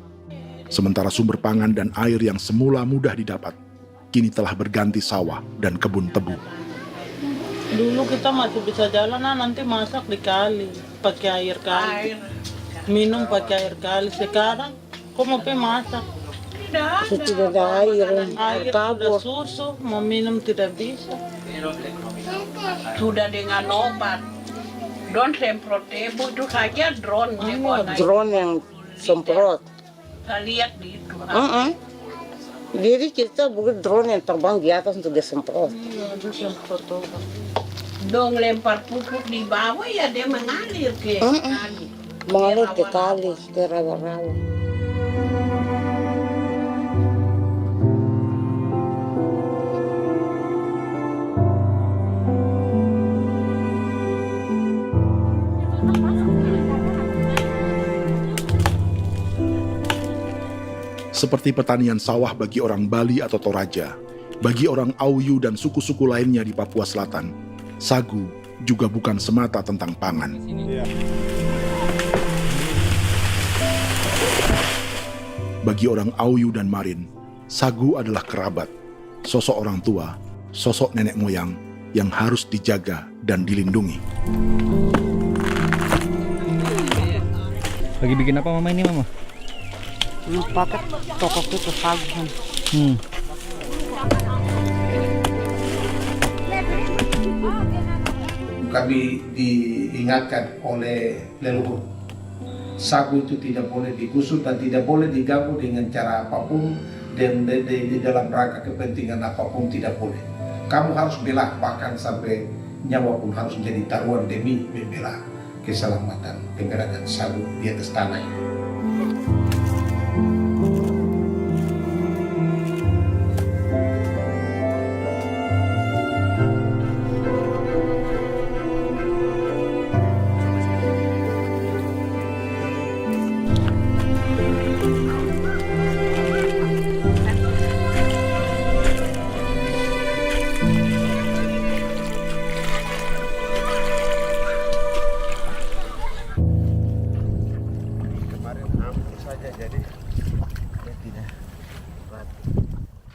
Sementara sumber pangan dan air yang semula mudah didapat, kini telah berganti sawah dan kebun tebu. Dulu kita masih bisa jalan, nanti masak di kali, pakai air kali. Minum pakai air kali. Sekarang kok mau masak? Tidak ada air. Air sudah susu, mau minum tidak bisa. Sudah dengan obat. Drone semprot debu itu saja drone. Drone yang semprot. Saya lihat di itu. Jadi kita bukan drone yang terbang di atas untuk disemprot. Iya, itu semprot obat. Dong lempar pupuk di bawah ya dia mengalir ke kali. Mengalir ke kali, ke rawa-rawa. Seperti pertanian sawah bagi orang Bali atau Toraja, bagi orang Auyu dan suku-suku lainnya di Papua Selatan, sagu juga bukan semata tentang pangan. Bagi orang Auyu dan Marin, sagu adalah kerabat, sosok orang tua, sosok nenek moyang yang harus dijaga dan dilindungi. Lagi bikin apa mama ini mama? Pakai toko itu sagu. Kami diingatkan oleh leluhur, sagu itu tidak boleh digusur dan tidak boleh diganggu dengan cara apapun, dan di dalam rangka kepentingan apapun tidak boleh. Kamu harus bela, bahkan sampai nyawa pun harus menjadi taruhan demi membela keselamatan pemberangan sagu di atas tanah ini.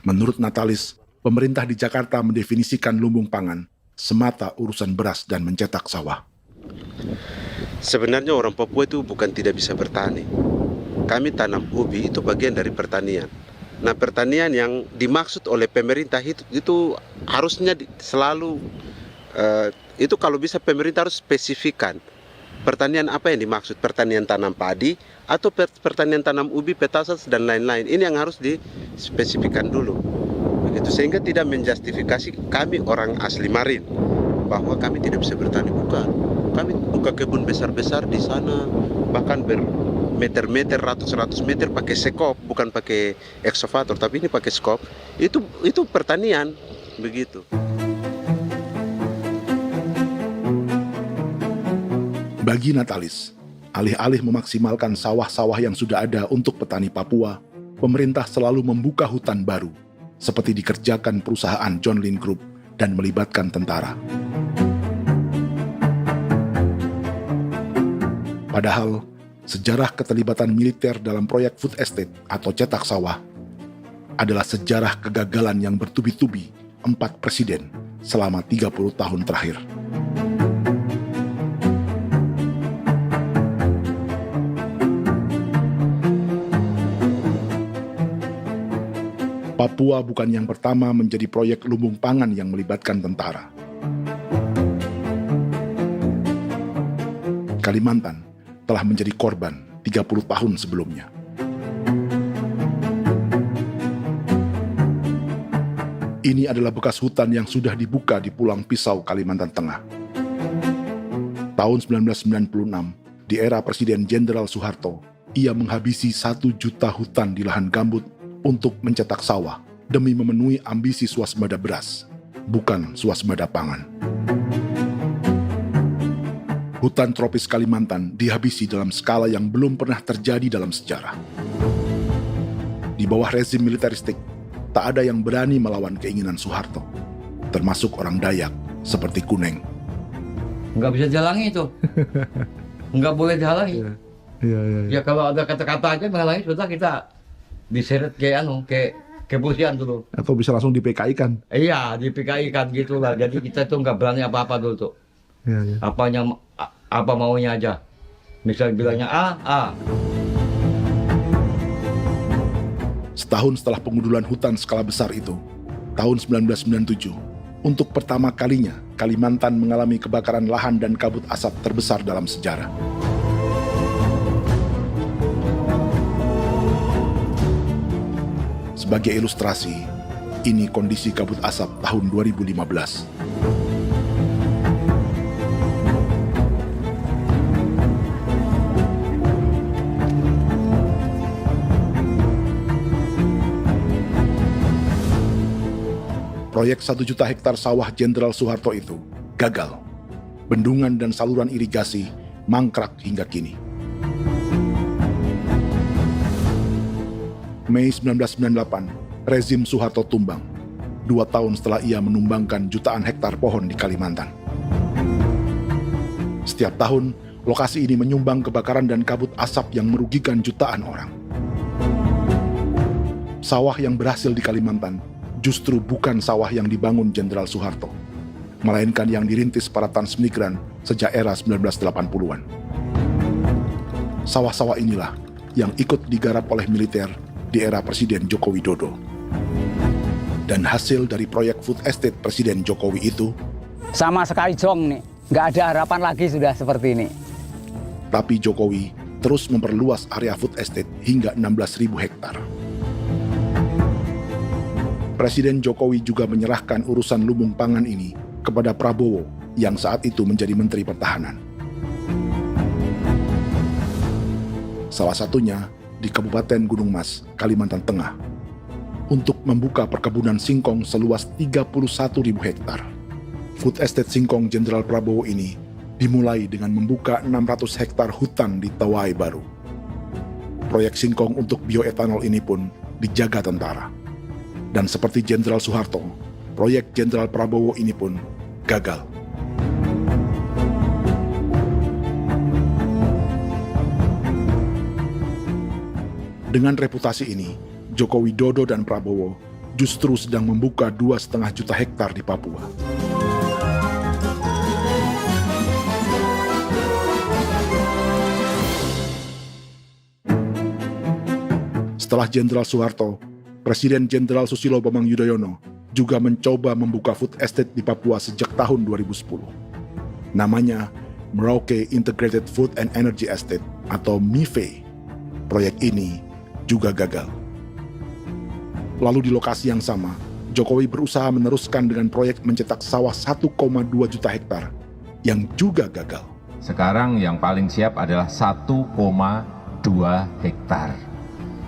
Menurut Natalis, pemerintah di Jakarta mendefinisikan lumbung pangan semata urusan beras dan mencetak sawah. Sebenarnya orang Papua itu bukan tidak bisa bertani. Kami tanam ubi itu bagian dari pertanian. Nah, pertanian yang dimaksud oleh pemerintah itu harusnya selalu itu kalau bisa pemerintah harus spesifikkan pertanian apa yang dimaksud, pertanian tanam padi atau pertanian tanam ubi, petasan dan lain-lain. Ini yang harus dispesifikkan dulu. Begitu, sehingga tidak menjustifikasi kami orang asli Marin bahwa kami tidak bisa bertani, bukan. Kami buka kebun besar-besar di sana, bahkan bermeter-meter, ratus-ratus meter pakai sekop, bukan pakai ekskavator, tapi ini pakai skop. Itu pertanian, begitu. Bagi Natalis, alih-alih memaksimalkan sawah-sawah yang sudah ada untuk petani Papua, pemerintah selalu membuka hutan baru, seperti dikerjakan perusahaan John Lynn Group dan melibatkan tentara. Padahal, sejarah keterlibatan militer dalam proyek food estate atau cetak sawah adalah sejarah kegagalan yang bertubi-tubi 4 presiden selama 30 tahun terakhir. Papua bukan yang pertama menjadi proyek lumbung pangan yang melibatkan tentara. Kalimantan telah menjadi korban 30 tahun sebelumnya. Ini adalah bekas hutan yang sudah dibuka di Pulang Pisau, Kalimantan Tengah. Tahun 1996, di era Presiden Jenderal Soeharto, ia menghabisi 1 juta hutan di lahan gambut untuk mencetak sawah demi memenuhi ambisi swasembada beras, bukan swasembada pangan. Hutan tropis Kalimantan dihabisi dalam skala yang belum pernah terjadi dalam sejarah. Di bawah rezim militeristik, tak ada yang berani melawan keinginan Soeharto, termasuk orang Dayak seperti Kuneng. Nggak bisa dihalangi itu. Nggak boleh dihalangi. Ya kalau ada kata-kata aja menghalangi, sudah kita diseret ke kepolisian dulu. Atau bisa langsung di PKI-kan? Iya, di PKI-kan gitulah. Jadi kita tuh nggak berani apa-apa dulu tuh. Ya. Apa maunya aja. Misal bilangnya A. Setahun setelah pengundulan hutan skala besar itu, tahun 1997, untuk pertama kalinya Kalimantan mengalami kebakaran lahan dan kabut asap terbesar dalam sejarah. Sebagai ilustrasi, ini kondisi kabut asap tahun 2015. Proyek 1 juta hektar sawah Jenderal Soeharto itu gagal. Bendungan dan saluran irigasi mangkrak hingga kini. Mei 1998, rezim Soeharto tumbang, 2 tahun setelah ia menumbangkan jutaan hektar pohon di Kalimantan. Setiap tahun, lokasi ini menyumbang kebakaran dan kabut asap yang merugikan jutaan orang. Sawah yang berhasil di Kalimantan justru bukan sawah yang dibangun Jenderal Soeharto, melainkan yang dirintis para transmigran sejak era 1980-an. Sawah-sawah inilah yang ikut digarap oleh militer di era Presiden Joko Widodo. Dan hasil dari proyek food estate Presiden Jokowi itu sama sekali jong nih, nggak ada harapan lagi sudah seperti ini. Tapi Jokowi terus memperluas area food estate hingga 16.000 hektar. Presiden Jokowi juga menyerahkan urusan lumbung pangan ini kepada Prabowo yang saat itu menjadi Menteri Pertahanan. Salah satunya di Kabupaten Gunung Mas, Kalimantan Tengah, untuk membuka perkebunan singkong seluas 31.000 hektar. Food Estate Singkong Jenderal Prabowo ini dimulai dengan membuka 600 hektar hutan di Tawai Baru. Proyek singkong untuk bioetanol ini pun dijaga tentara. Dan seperti Jenderal Soeharto, proyek Jenderal Prabowo ini pun gagal. Dengan reputasi ini, Joko Widodo dan Prabowo justru sedang membuka 2,5 juta hektar di Papua. Setelah Jenderal Soeharto, Presiden Jenderal Susilo Bambang Yudhoyono juga mencoba membuka food estate di Papua sejak tahun 2010. Namanya Merauke Integrated Food and Energy Estate atau MIFE. Proyek ini juga gagal. Lalu di lokasi yang sama, Jokowi berusaha meneruskan dengan proyek mencetak sawah 1,2 juta hektar yang juga gagal. Sekarang yang paling siap adalah 1,2 hektar.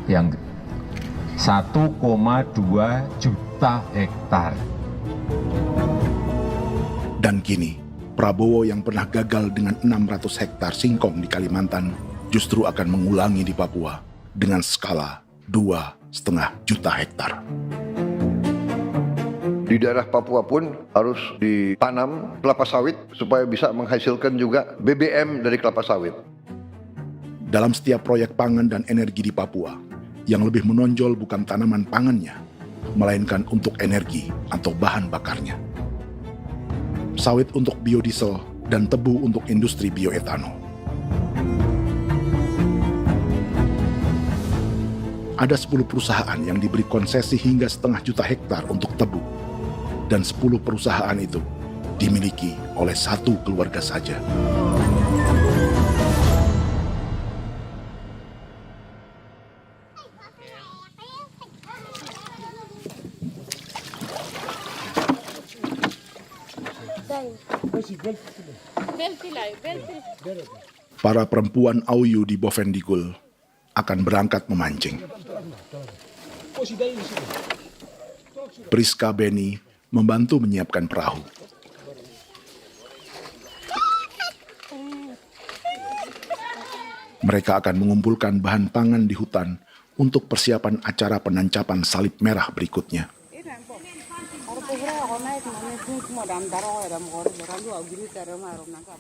Yang 1,2 juta hektar. Dan kini, Prabowo yang pernah gagal dengan 600 hektar singkong di Kalimantan justru akan mengulangi di Papua dengan skala 2,5 juta hektar. Di daerah Papua pun harus ditanam kelapa sawit supaya bisa menghasilkan juga BBM dari kelapa sawit. Dalam setiap proyek pangan dan energi di Papua, yang lebih menonjol bukan tanaman pangannya, melainkan untuk energi atau bahan bakarnya. Sawit untuk biodiesel dan tebu untuk industri bioetanol. Ada 10 perusahaan yang diberi konsesi hingga 0,5 juta hektar untuk tebu. Dan 10 perusahaan itu dimiliki oleh satu keluarga saja. Para perempuan Auyu di Bovendigul akan berangkat memancing. Priska Beni membantu menyiapkan perahu. Mereka akan mengumpulkan bahan pangan di hutan untuk persiapan acara penancapan salib merah berikutnya.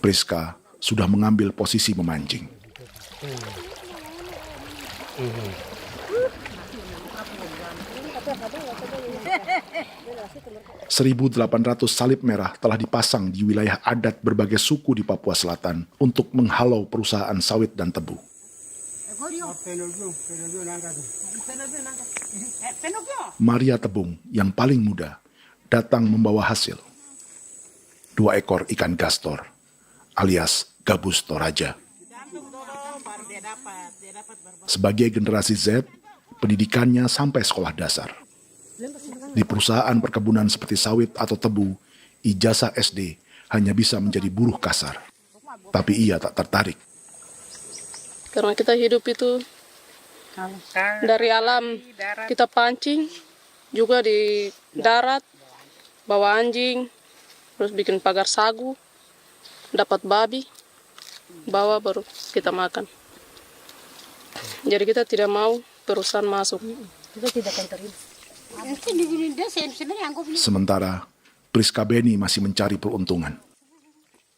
Priska sudah mengambil posisi memancing. 1.800 salib merah telah dipasang di wilayah adat berbagai suku di Papua Selatan untuk menghalau perusahaan sawit dan tebu. Maria Tebung yang paling muda datang membawa hasil. 2 ekor ikan gastor alias gabus toraja. Sebagai generasi Z, pendidikannya sampai sekolah dasar. Di perusahaan perkebunan seperti sawit atau tebu, ijazah SD hanya bisa menjadi buruh kasar. Tapi ia tak tertarik. Karena kita hidup itu dari alam, kita pancing, juga di darat, bawa anjing, terus bikin pagar sagu, dapat babi, bawa baru kita makan. Jadi kita tidak mau perusahaan masuk. Kita tidak akan terima. Sementara Priska Beni masih mencari peruntungan.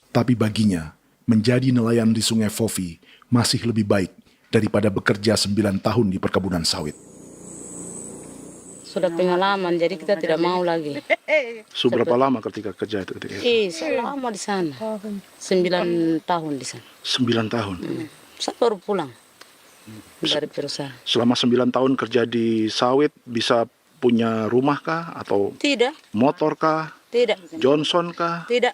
Tapi baginya, menjadi nelayan di Sungai Fofi masih lebih baik daripada bekerja 9 tahun di perkebunan sawit. sudah pengalaman, jadi kita tidak mau lagi. Sudah berapa lama ketika kerja itu? Selama di sana. 9 tahun di sana. 9 tahun? Saya baru pulang dari perusahaan. Selama 9 tahun kerja di sawit, bisa punya rumah kah? Atau Tidak. motor kah? Tidak. Johnson kah? Tidak.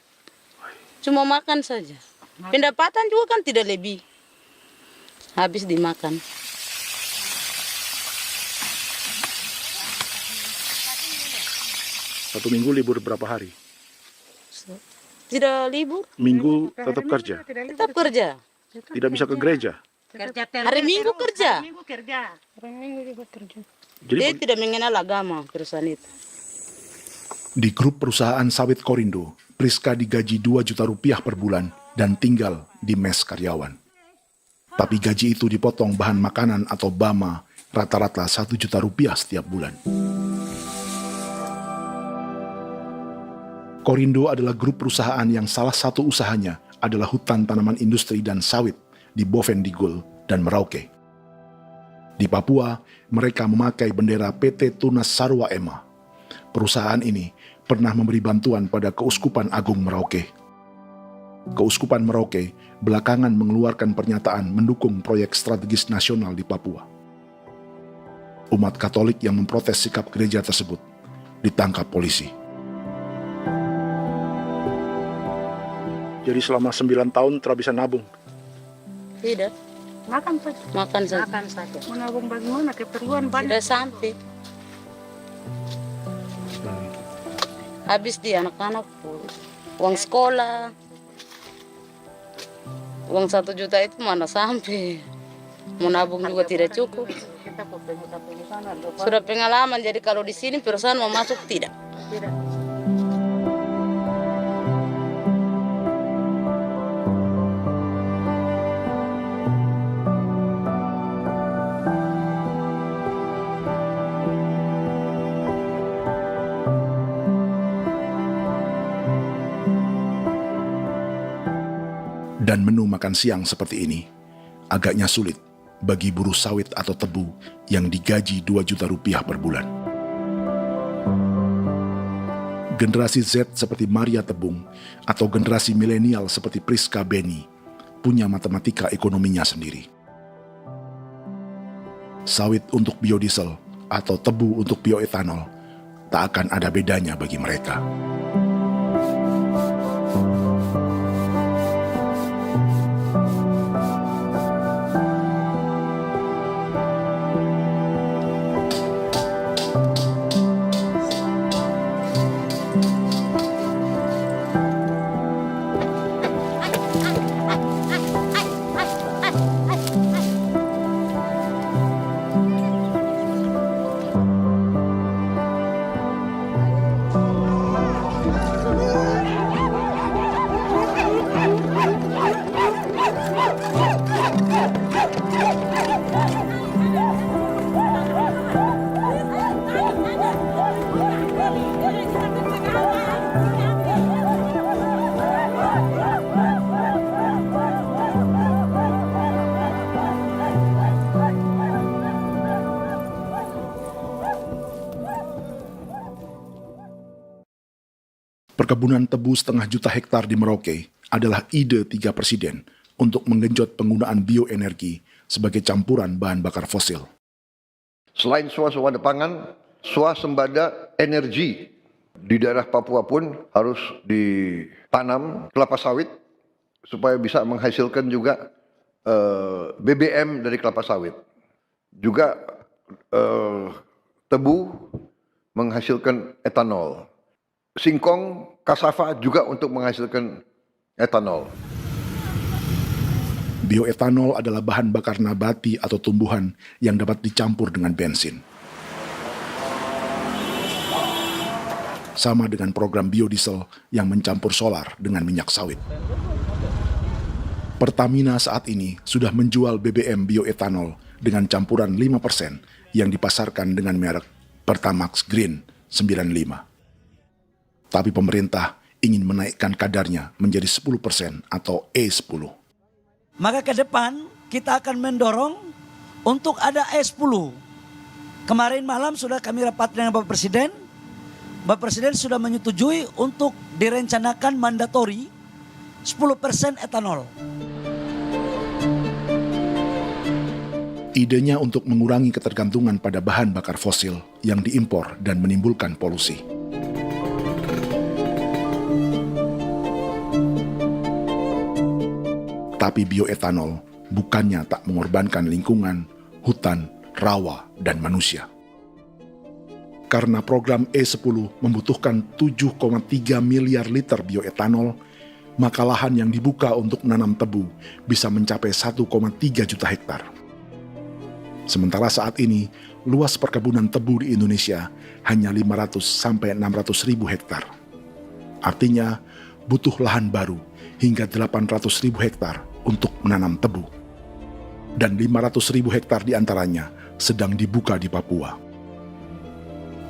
Cuma makan saja. Pendapatan juga kan tidak lebih. Habis dimakan. Satu minggu libur berapa hari? Tidak libur. Minggu tetap kerja? Tetap kerja. Tidak bisa ke gereja? Hari Minggu kerja. Hari Minggu juga kerja. Dia tidak mengenal agama perusahaan itu. Di grup perusahaan sawit Korindo, Priska digaji 2 juta rupiah per bulan dan tinggal di mes karyawan. Tapi gaji itu dipotong bahan makanan atau BAMA rata-rata 1 juta rupiah setiap bulan. Korindo adalah grup perusahaan yang salah satu usahanya adalah hutan tanaman industri dan sawit di Bovendigul dan Merauke. Di Papua, mereka memakai bendera PT Tunas Sarwa Ema. Perusahaan ini pernah memberi bantuan pada Keuskupan Agung Merauke. Keuskupan Merauke belakangan mengeluarkan pernyataan mendukung proyek strategis nasional di Papua. Umat Katolik yang memprotes sikap gereja tersebut ditangkap polisi. Jadi selama 9 tahun tidak bisa nabung? Tidak. Makan saja. Makan saja. Makan saja. Menabung bagaimana? Keperluan banyak. Tidak sampai. Habis di anak-anak uang sekolah. Uang 1 juta itu mana sampai. Mau nabung juga tidak cukup. Sudah pengalaman, jadi kalau di sini perusahaan mau masuk tidak. Tidak. Dan menu makan siang seperti ini agaknya sulit bagi buruh sawit atau tebu yang digaji 2 juta rupiah per bulan. Generasi Z seperti Maria Tebung atau generasi milenial seperti Priska Beni punya matematika ekonominya sendiri. Sawit untuk biodiesel atau tebu untuk bioetanol tak akan ada bedanya bagi mereka. Perkebunan tebu 1,5 juta hektar di Merauke adalah ide 3 presiden untuk menggenjot penggunaan bioenergi sebagai campuran bahan bakar fosil. Selain swasembada pangan, swasembada energi di daerah Papua pun harus ditanam kelapa sawit supaya bisa menghasilkan juga BBM dari kelapa sawit. Juga tebu menghasilkan etanol. Singkong, kasava juga untuk menghasilkan etanol. Bioetanol adalah bahan bakar nabati atau tumbuhan yang dapat dicampur dengan bensin. Sama dengan program biodiesel yang mencampur solar dengan minyak sawit. Pertamina saat ini sudah menjual BBM bioetanol dengan campuran 5% yang dipasarkan dengan merek Pertamax Green 95. Tapi pemerintah ingin menaikkan kadarnya menjadi 10% atau E10. Maka ke depan kita akan mendorong untuk ada E10 Kemarin malam sudah kami rapat dengan Bapak Presiden. Bapak Presiden sudah menyetujui untuk direncanakan mandatori 10% etanol. Idenya untuk mengurangi ketergantungan pada bahan bakar fosil yang diimpor dan menimbulkan polusi. Tapi bioetanol bukannya tak mengorbankan lingkungan, hutan, rawa, dan manusia. Karena program E10 membutuhkan 7,3 miliar liter bioetanol, maka lahan yang dibuka untuk menanam tebu bisa mencapai 1,3 juta hektar. Sementara saat ini, luas perkebunan tebu di Indonesia hanya 500 sampai 600 ribu hektar. Artinya, butuh lahan baru hingga 800 ribu hektar untuk menanam tebu. Dan 500 ribu hektar diantaranya sedang dibuka di Papua.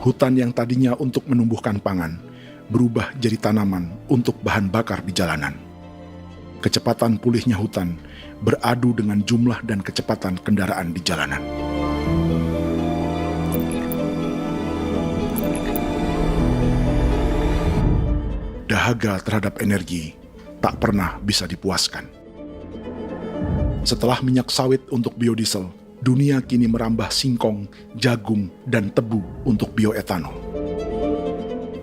Hutan yang tadinya untuk menumbuhkan pangan berubah jadi tanaman untuk bahan bakar di jalanan. Kecepatan pulihnya hutan beradu dengan jumlah dan kecepatan kendaraan di jalanan. Dahaga terhadap energi tak pernah bisa dipuaskan. Setelah minyak sawit untuk biodiesel, dunia kini merambah singkong, jagung, dan tebu untuk bioetanol.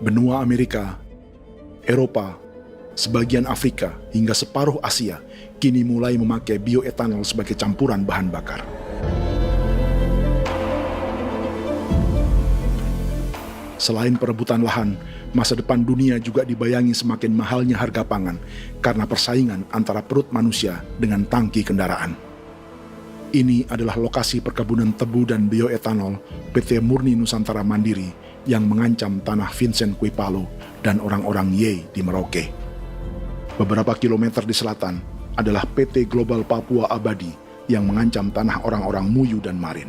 Benua Amerika, Eropa, sebagian Afrika, hingga separuh Asia kini mulai memakai bioetanol sebagai campuran bahan bakar. Selain perebutan lahan, masa depan dunia juga dibayangi semakin mahalnya harga pangan karena persaingan antara perut manusia dengan tangki kendaraan. Ini adalah lokasi perkebunan tebu dan bioetanol PT Murni Nusantara Mandiri yang mengancam tanah Vincent Quipalo dan orang-orang Ye di Merauke. Beberapa kilometer di selatan adalah PT Global Papua Abadi yang mengancam tanah orang-orang Muyu dan Marin.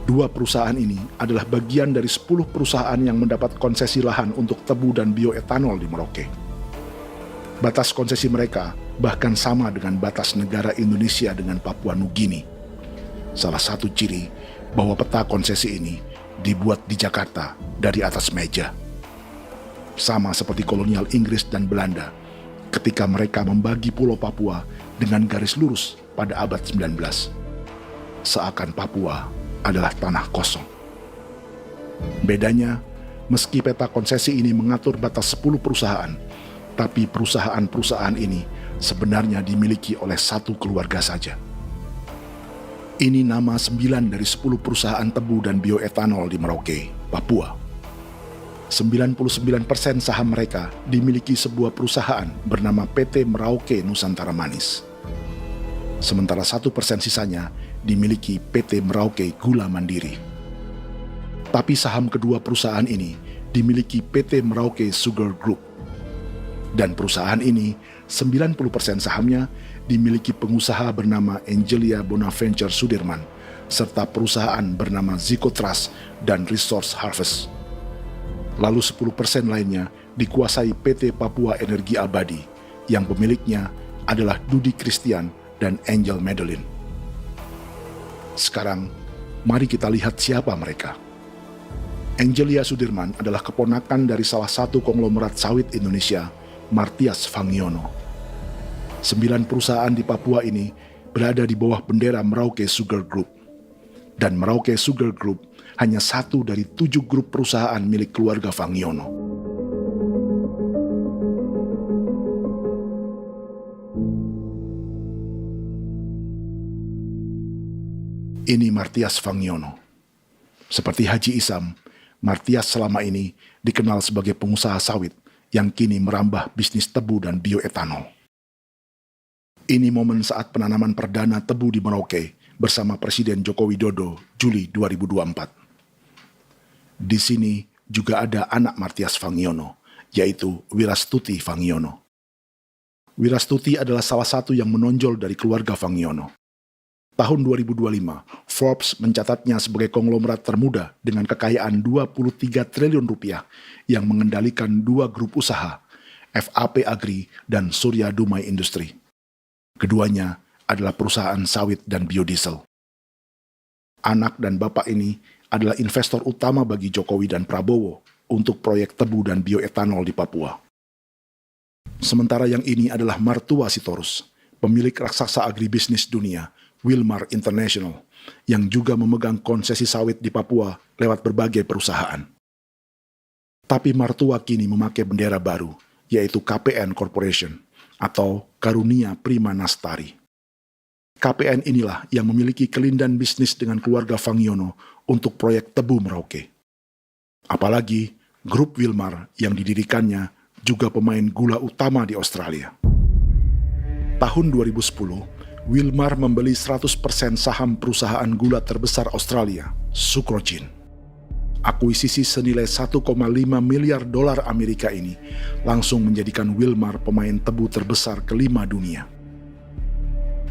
Dua perusahaan ini adalah bagian dari 10 perusahaan yang mendapat konsesi lahan untuk tebu dan bioetanol di Merauke. Batas konsesi mereka bahkan sama dengan batas negara Indonesia dengan Papua Nugini. Salah satu ciri bahwa peta konsesi ini dibuat di Jakarta dari atas meja. Sama seperti kolonial Inggris dan Belanda ketika mereka membagi Pulau Papua dengan garis lurus pada abad 19. Seakan Papua adalah tanah kosong. Bedanya, meski peta konsesi ini mengatur batas 10 perusahaan, tapi perusahaan-perusahaan ini sebenarnya dimiliki oleh satu keluarga saja. Ini nama 9 dari 10 perusahaan tebu dan bioetanol di Merauke, Papua. 99% saham mereka dimiliki sebuah perusahaan bernama PT Merauke Nusantara Manis. Sementara 1% sisanya dimiliki PT Merauke Gula Mandiri. Tapi saham kedua perusahaan ini dimiliki PT Merauke Sugar Group. Dan perusahaan ini 90% sahamnya dimiliki pengusaha bernama Angelia Bonaventure Sudirman, serta perusahaan bernama Zico Trust dan Resource Harvest. Lalu 10% lainnya dikuasai PT Papua Energi Abadi, yang pemiliknya adalah Dudi Christian dan Angel Madeline. Sekarang, mari kita lihat siapa mereka. Angelia Sudirman adalah keponakan dari salah satu konglomerat sawit Indonesia, Martias Fangiono. 9 perusahaan di Papua ini berada di bawah bendera Merauke Sugar Group. Dan Merauke Sugar Group hanya satu dari 7 grup perusahaan milik keluarga Fangiono. Ini Martias Fangiono. Seperti Haji Isam, Martias selama ini dikenal sebagai pengusaha sawit yang kini merambah bisnis tebu dan bioetanol. Ini momen saat penanaman perdana tebu di Merauke bersama Presiden Joko Widodo Juli 2024. Di sini juga ada anak Martias Fangiono, yaitu Wirastuti Fangiono. Wirastuti adalah salah satu yang menonjol dari keluarga Fangiono. Tahun 2025, Forbes mencatatnya sebagai konglomerat termuda dengan kekayaan 23 triliun rupiah yang mengendalikan 2 grup usaha, FAP Agri dan Surya Dumai Industri. Keduanya adalah perusahaan sawit dan biodiesel. Anak dan bapak ini adalah investor utama bagi Jokowi dan Prabowo untuk proyek tebu dan bioetanol di Papua. Sementara yang ini adalah mertua Sitorus, pemilik raksasa agribisnis dunia, Wilmar International, yang juga memegang konsesi sawit di Papua lewat berbagai perusahaan. Tapi mertua kini memakai bendera baru, yaitu KPN Corporation atau Karunia Prima Nastari. KPN inilah yang memiliki kelindan bisnis dengan keluarga Fangiono untuk proyek tebu Merauke. Apalagi grup Wilmar yang didirikannya juga pemain gula utama di Australia. Tahun 2010, Wilmar membeli 100% saham perusahaan gula terbesar Australia, Sucrogin. Akuisisi senilai 1,5 miliar dolar Amerika ini langsung menjadikan Wilmar pemain tebu terbesar kelima dunia.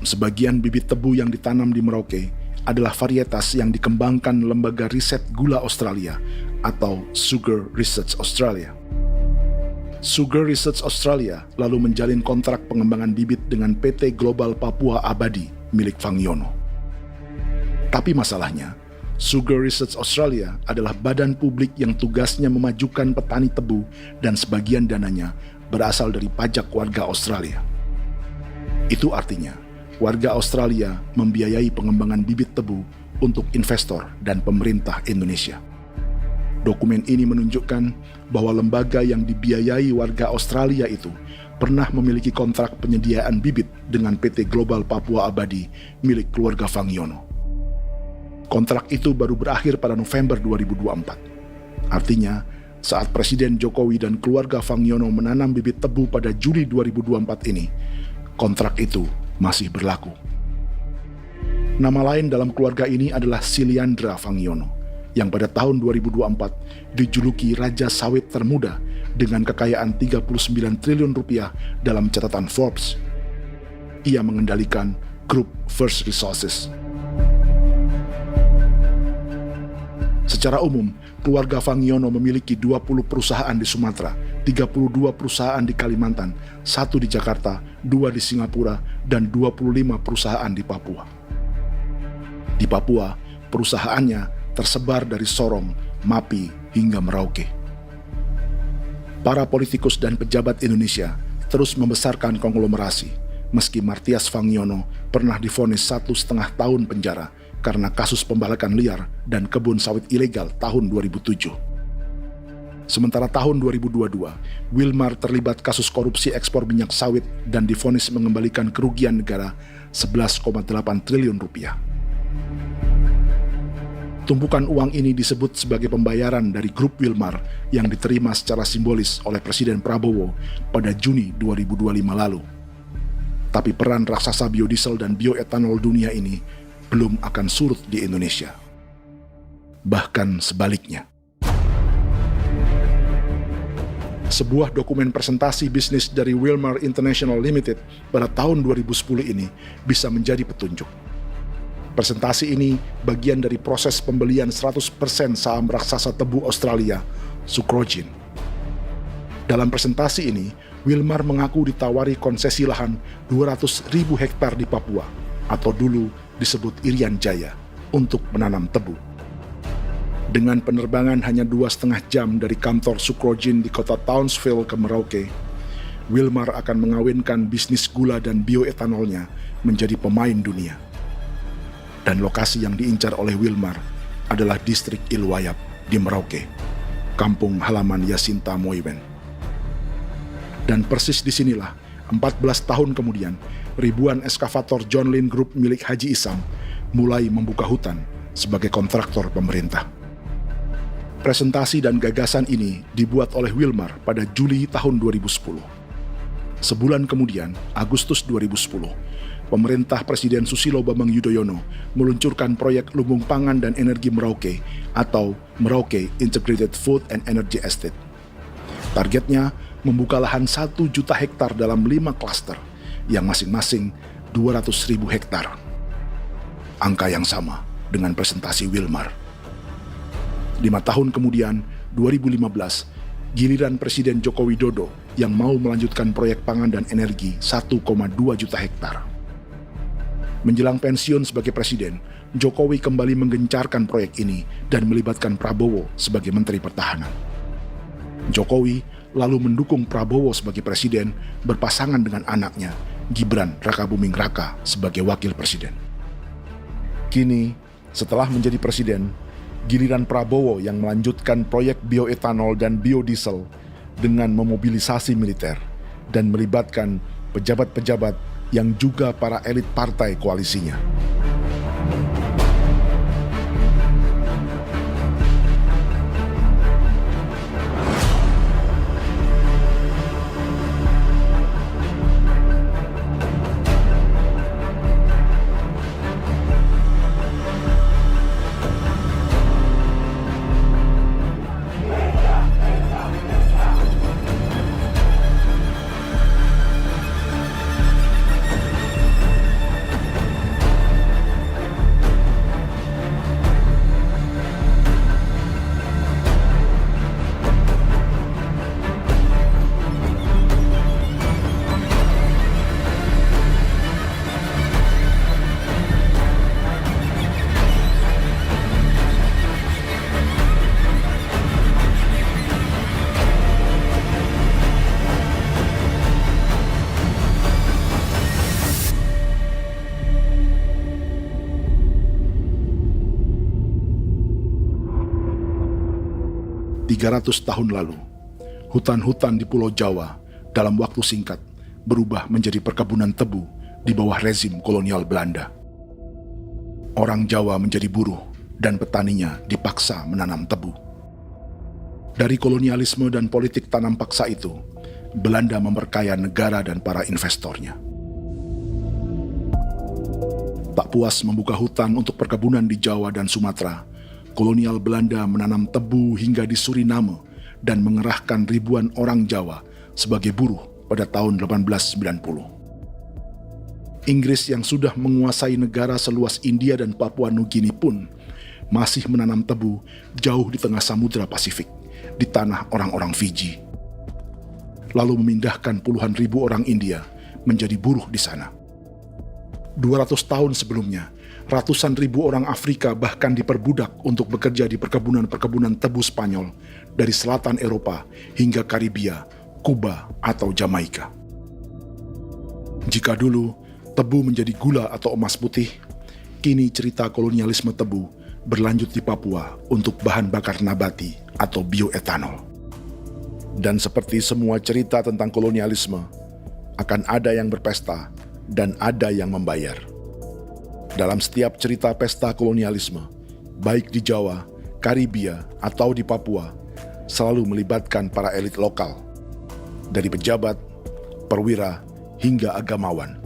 Sebagian bibit tebu yang ditanam di Merauke adalah varietas yang dikembangkan Lembaga Riset Gula Australia atau Sugar Research Australia. Sugar Research Australia lalu menjalin kontrak pengembangan bibit dengan PT Global Papua Abadi milik Fangiono. Tapi masalahnya, Sugar Research Australia adalah badan publik yang tugasnya memajukan petani tebu dan sebagian dananya berasal dari pajak warga Australia. Itu artinya, warga Australia membiayai pengembangan bibit tebu untuk investor dan pemerintah Indonesia. Dokumen ini menunjukkan bahwa lembaga yang dibiayai warga Australia itu pernah memiliki kontrak penyediaan bibit dengan PT Global Papua Abadi milik keluarga Fangiono. Kontrak itu baru berakhir pada November 2024. Artinya, saat Presiden Jokowi dan keluarga Fangiono menanam bibit tebu pada Juli 2024 ini, kontrak itu masih berlaku. Nama lain dalam keluarga ini adalah Siliandra Fangiono, yang pada tahun 2024 dijuluki Raja Sawit Termuda dengan kekayaan 39 triliun rupiah dalam catatan Forbes. Ia mengendalikan grup First Resources. Secara umum, keluarga Fangiono memiliki 20 perusahaan di Sumatera, 32 perusahaan di Kalimantan, 1 di Jakarta, 2 di Singapura, dan 25 perusahaan di Papua. Di Papua, perusahaannya tersebar dari Sorong, Mapi, hingga Merauke. Para politikus dan pejabat Indonesia terus membesarkan konglomerasi, meski Martias Fangiono pernah divonis 1,5 tahun penjara karena kasus pembalakan liar dan kebun sawit ilegal tahun 2007. Sementara tahun 2022, Wilmar terlibat kasus korupsi ekspor minyak sawit dan divonis mengembalikan kerugian negara 11,8 triliun rupiah. Tumpukan uang ini disebut sebagai pembayaran dari grup Wilmar yang diterima secara simbolis oleh Presiden Prabowo pada Juni 2025 lalu. Tapi peran raksasa biodiesel dan bioetanol dunia ini belum akan surut di Indonesia. Bahkan sebaliknya. Sebuah dokumen presentasi bisnis dari Wilmar International Limited pada tahun 2010 ini bisa menjadi petunjuk. Presentasi ini bagian dari proses pembelian 100% saham raksasa tebu Australia, Sucrogin. Dalam presentasi ini, Wilmar mengaku ditawari konsesi lahan 200.000 hektar di Papua, atau dulu disebut Irian Jaya, untuk menanam tebu. Dengan penerbangan hanya 2,5 jam dari kantor Sucrogin di kota Townsville ke Merauke, Wilmar akan mengawinkan bisnis gula dan bioetanolnya menjadi pemain dunia. Dan lokasi yang diincar oleh Wilmar adalah distrik Ilwayap di Merauke, kampung halaman Yasinta Moiwen. Dan persis disinilah, 14 tahun kemudian, ribuan eskavator John Lynn Group milik Haji Isam mulai membuka hutan sebagai kontraktor pemerintah. Presentasi dan gagasan ini dibuat oleh Wilmar pada Juli tahun 2010. Sebulan kemudian, Agustus 2010, pemerintah Presiden Susilo Bambang Yudhoyono meluncurkan proyek Lumbung Pangan dan Energi Merauke atau Merauke Integrated Food and Energy Estate. Targetnya membuka lahan 1 juta hektar dalam 5 klaster yang masing-masing 200.000 hektar. Angka yang sama dengan presentasi Wilmar. 5 tahun kemudian, 2015, giliran Presiden Joko Widodo yang mau melanjutkan proyek pangan dan energi 1,2 juta hektar. Menjelang pensiun sebagai presiden, Jokowi kembali menggencarkan proyek ini dan melibatkan Prabowo sebagai Menteri Pertahanan. Jokowi lalu mendukung Prabowo sebagai presiden berpasangan dengan anaknya, Gibran Rakabuming Raka sebagai wakil presiden. Kini, setelah menjadi presiden, giliran Prabowo yang melanjutkan proyek bioetanol dan biodiesel dengan memobilisasi militer dan melibatkan pejabat-pejabat yang juga para elit partai koalisinya. Tahun lalu, hutan-hutan di Pulau Jawa dalam waktu singkat berubah menjadi perkebunan tebu di bawah rezim kolonial Belanda. Orang Jawa menjadi buruh dan petaninya dipaksa menanam tebu. Dari kolonialisme dan politik tanam paksa itu, Belanda memperkaya negara dan para investornya. Tak puas membuka hutan untuk perkebunan di Jawa dan Sumatera, kolonial Belanda menanam tebu hingga di Suriname dan mengerahkan ribuan orang Jawa sebagai buruh pada tahun 1890. Inggris yang sudah menguasai negara seluas India dan Papua Nugini pun masih menanam tebu jauh di tengah Samudra Pasifik, di tanah orang-orang Fiji. Lalu memindahkan puluhan ribu orang India menjadi buruh di sana. 200 tahun sebelumnya, ratusan ribu orang Afrika bahkan diperbudak untuk bekerja di perkebunan-perkebunan tebu Spanyol dari selatan Eropa hingga Karibia, Kuba, atau Jamaika. Jika dulu tebu menjadi gula atau emas putih, kini cerita kolonialisme tebu berlanjut di Papua untuk bahan bakar nabati atau bioetanol. Dan seperti semua cerita tentang kolonialisme, akan ada yang berpesta dan ada yang membayar. Dalam setiap cerita pesta kolonialisme, baik di Jawa, Karibia, atau di Papua, selalu melibatkan para elit lokal, dari pejabat, perwira, hingga agamawan.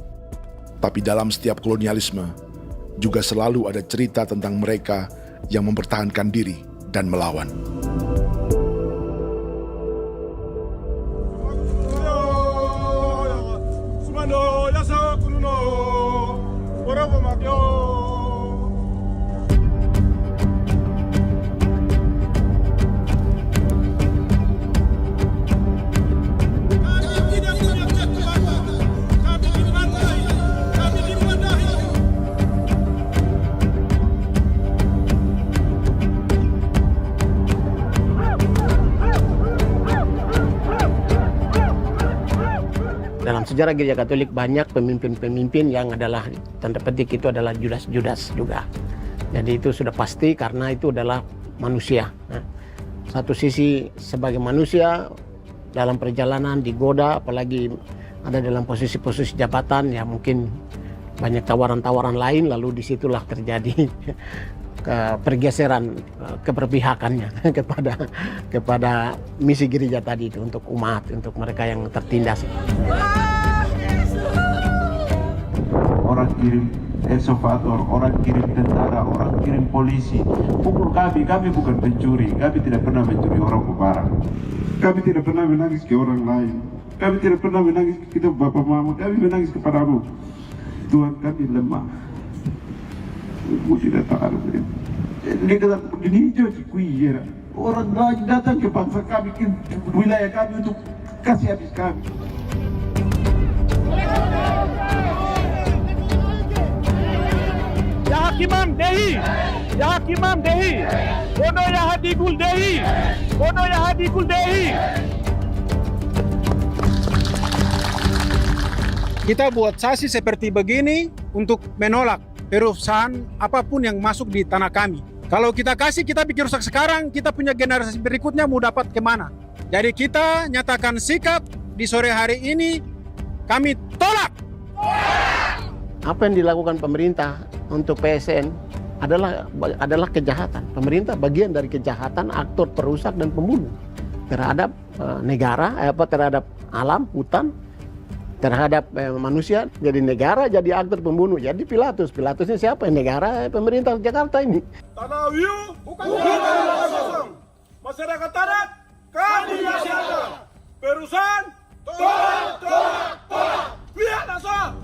Tapi dalam setiap kolonialisme, juga selalu ada cerita tentang mereka yang mempertahankan diri dan melawan. Dalam sejarah Gereja Katolik banyak pemimpin-pemimpin yang adalah tanda petik itu adalah Judas-Judas juga. Jadi itu sudah pasti karena itu adalah manusia. Nah, satu sisi sebagai manusia dalam perjalanan digoda, apalagi ada dalam posisi-posisi jabatan ya mungkin banyak tawaran-tawaran lain, lalu disitulah terjadi pergeseran keberpihakannya kepada misi gereja tadi itu untuk umat, untuk mereka yang tertindas. Orang kirim eksavator, orang kirim tentara, orang kirim polisi, pukul kami bukan pencuri, kami tidak pernah mencuri orang barang. Kami tidak pernah menangis ke orang lain, kami tidak pernah menangis ke kita bapak mama, kami menangis kepadamu. Tuhan kami lemah. Ibu tidak tahu. Dia kata, ini hijau orang datang ke bangsa kami, ke wilayah kami untuk kasih habis kami. Hakimam Dehi, Ya Hakimam Dehi, Bono Ya Hadigul Dehi, Bono Ya Hadigul Dehi. Kita buat sasi seperti begini untuk menolak perusahaan apapun yang masuk di tanah kami. Kalau kita kasih, kita bikin rusak sekarang, kita punya generasi berikutnya mau dapat kemana. Jadi kita nyatakan sikap di sore hari ini, kami tolak. Apa yang dilakukan pemerintah untuk PSN adalah kejahatan. Pemerintah bagian dari kejahatan, aktor perusak dan pembunuh terhadap negara, terhadap alam, hutan, terhadap manusia. Jadi negara jadi aktor pembunuh. Jadi Pilatusnya siapa? Negara, pemerintah Jakarta ini. Tanah Wiu bukan kosong. Masyarakat adat kami masyarakat. Perusahaan tolak. Lihat asal.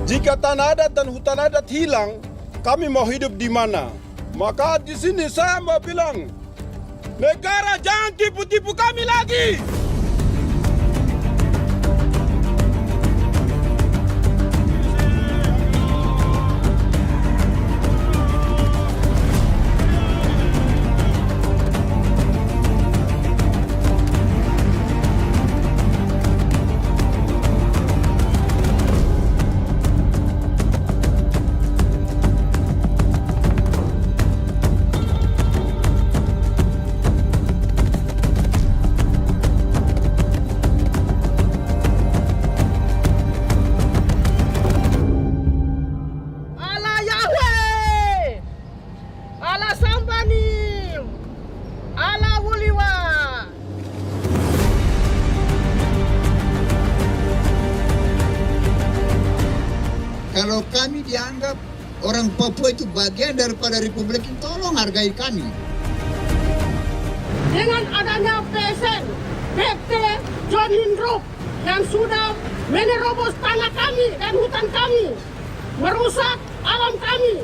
Jika tanah adat dan hutan adat hilang, kami mau hidup di mana? Maka di sini saya mau bilang, negara jangan tipu-tipu kami lagi. Kalau kami dianggap orang Papua itu bagian daripada Republik ini, tolong hargai kami. Dengan adanya PSN, PT, John Lindrup yang sudah menerobos tanah kami dan hutan kami, merusak alam kami.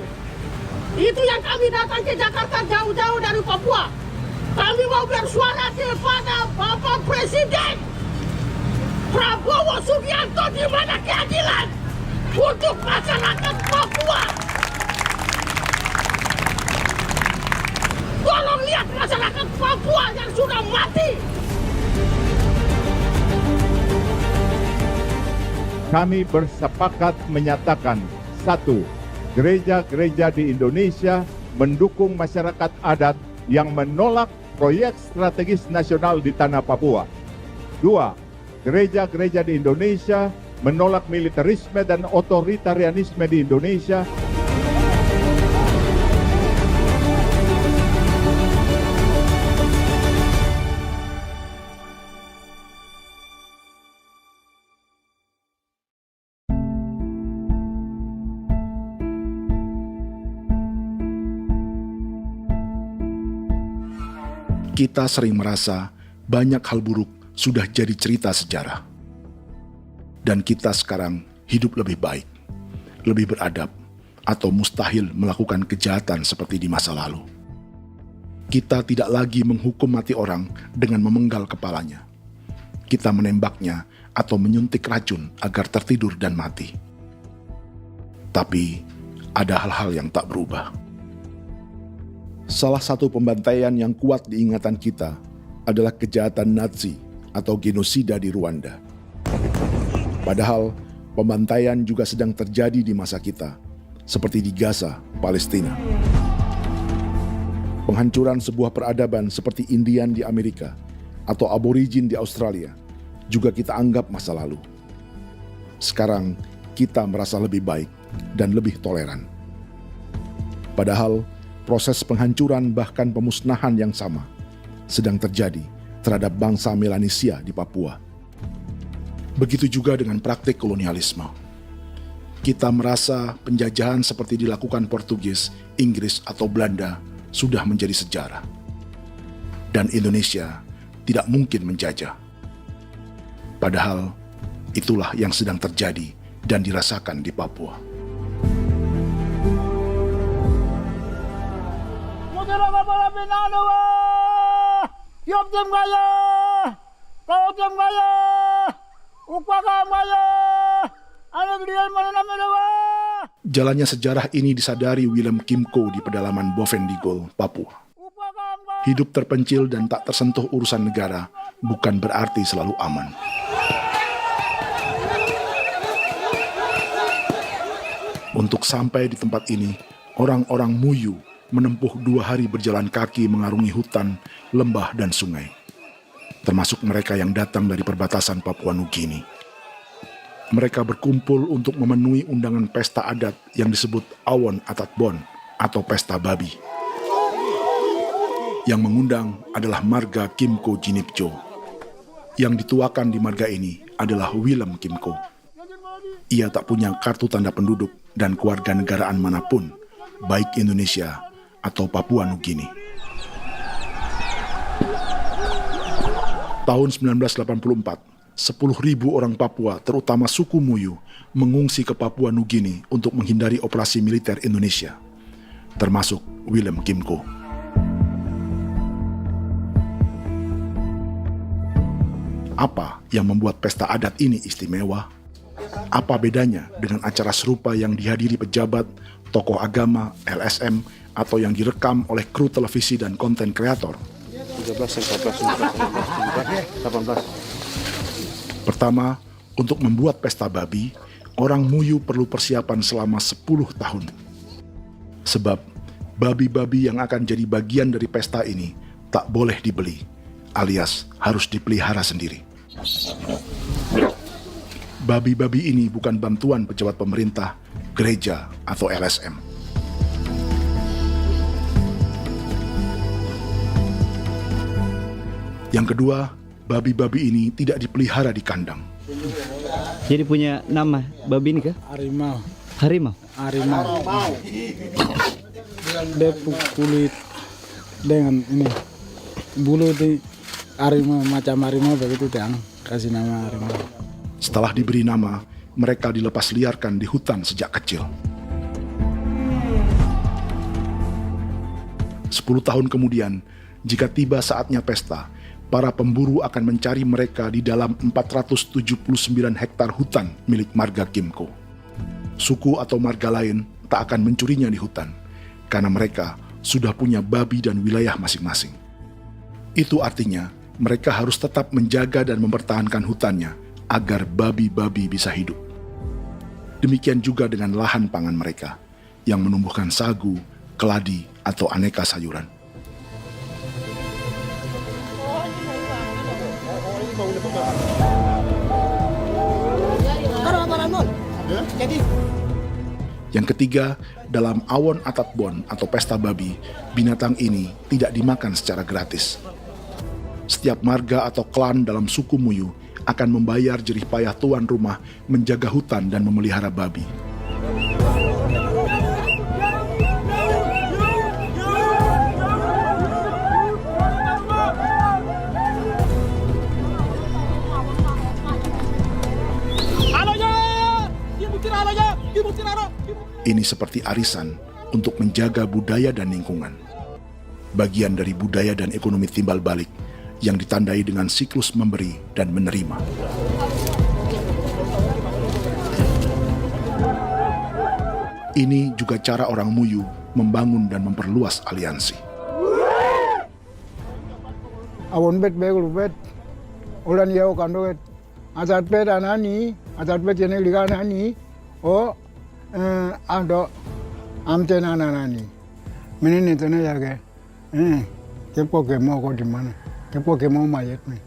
Itu yang kami datang ke Jakarta jauh-jauh dari Papua. Kami mau bersuara kepada Bapak Presiden Prabowo Subianto, di mana keadilan untuk masyarakat Papua. Tolong lihat masyarakat Papua yang sudah mati. Kami bersepakat menyatakan, 1. Gereja-gereja di Indonesia mendukung masyarakat adat yang menolak proyek strategis nasional di tanah Papua. 2. Gereja-gereja di Indonesia menolak militerisme dan otoritarianisme di Indonesia. Kita sering merasa banyak hal buruk sudah jadi cerita sejarah. Dan kita sekarang hidup lebih baik, lebih beradab, atau mustahil melakukan kejahatan seperti di masa lalu. Kita tidak lagi menghukum mati orang dengan memenggal kepalanya. Kita menembaknya atau menyuntik racun agar tertidur dan mati. Tapi ada hal-hal yang tak berubah. Salah satu pembantaian yang kuat di ingatan kita adalah kejahatan Nazi atau genosida di Rwanda. Padahal pembantaian juga sedang terjadi di masa kita, seperti di Gaza, Palestina. Penghancuran sebuah peradaban seperti Indian di Amerika atau aborigin di Australia juga kita anggap masa lalu. Sekarang kita merasa lebih baik dan lebih toleran. Padahal proses penghancuran bahkan pemusnahan yang sama sedang terjadi terhadap bangsa Melanesia di Papua. Begitu juga dengan praktik kolonialisme. Kita merasa penjajahan seperti dilakukan Portugis, Inggris, atau Belanda sudah menjadi sejarah. Dan Indonesia tidak mungkin menjajah. Padahal itulah yang sedang terjadi dan dirasakan di Papua. Kawatang Maya, Upaka Maya, anak dia mana nama. Jalannya sejarah ini disadari Willem Kimco di pedalaman Bovendigol, Papua. Hidup terpencil dan tak tersentuh urusan negara bukan berarti selalu aman. Untuk sampai di tempat ini, orang-orang Muyu menempuh 2 hari berjalan kaki mengarungi hutan, lembah, dan sungai. Termasuk mereka yang datang dari perbatasan Papua Nugini. Mereka berkumpul untuk memenuhi undangan pesta adat yang disebut Awon Atatbon atau Pesta Babi. Yang mengundang adalah marga Kimco Jinipjo. Yang dituakan di marga ini adalah Willem Kimco. Ia tak punya kartu tanda penduduk dan kewarganegaraan manapun, baik Indonesia atau Papua Nugini. Tahun 1984, 10.000 orang Papua, terutama suku Muyu, mengungsi ke Papua Nugini untuk menghindari operasi militer Indonesia, termasuk Willem Kimco. Apa yang membuat pesta adat ini istimewa? Apa bedanya dengan acara serupa yang dihadiri pejabat, tokoh agama, LSM, atau yang direkam oleh kru televisi dan konten kreator? 13, 14, 15, 18. Pertama, untuk membuat pesta babi, orang Muyu perlu persiapan selama 10 tahun. Sebab, babi-babi yang akan jadi bagian dari pesta ini tak boleh dibeli, alias harus dipelihara sendiri. Babi-babi ini bukan bantuan pejabat pemerintah, gereja, atau LSM. Yang kedua, babi-babi ini tidak dipelihara di kandang. Jadi punya nama babi ini kah? Harimau. Harimau? Harimau. Dia kulit dengan ini bulu di harimau, macam harimau begitu yang kasih nama harimau. Setelah diberi nama, mereka dilepas liarkan di hutan sejak kecil. 10 tahun kemudian, jika tiba saatnya pesta, para pemburu akan mencari mereka di dalam 479 hektar hutan milik marga Kimco. Suku atau marga lain tak akan mencurinya di hutan, karena mereka sudah punya babi dan wilayah masing-masing. Itu artinya mereka harus tetap menjaga dan mempertahankan hutannya agar babi-babi bisa hidup. Demikian juga dengan lahan pangan mereka, yang menumbuhkan sagu, keladi, atau aneka sayuran. Yang ketiga, dalam Awon Atatbon atau pesta babi, binatang ini tidak dimakan secara gratis. Setiap marga atau klan dalam suku Muyu akan membayar jerih payah tuan rumah menjaga hutan dan memelihara babi. Ini seperti arisan untuk menjaga budaya dan lingkungan. Bagian dari budaya dan ekonomi timbal balik yang ditandai dengan siklus memberi dan menerima. Ini juga cara orang Muyu membangun dan memperluas aliansi. Awon bet begul bet, ulan yau kandoet, asat bet anani, asat bet jenek liga anani, oh ando amte anani, menini tena yage, kepo kemo ko di mana, kepo kemo mayat me,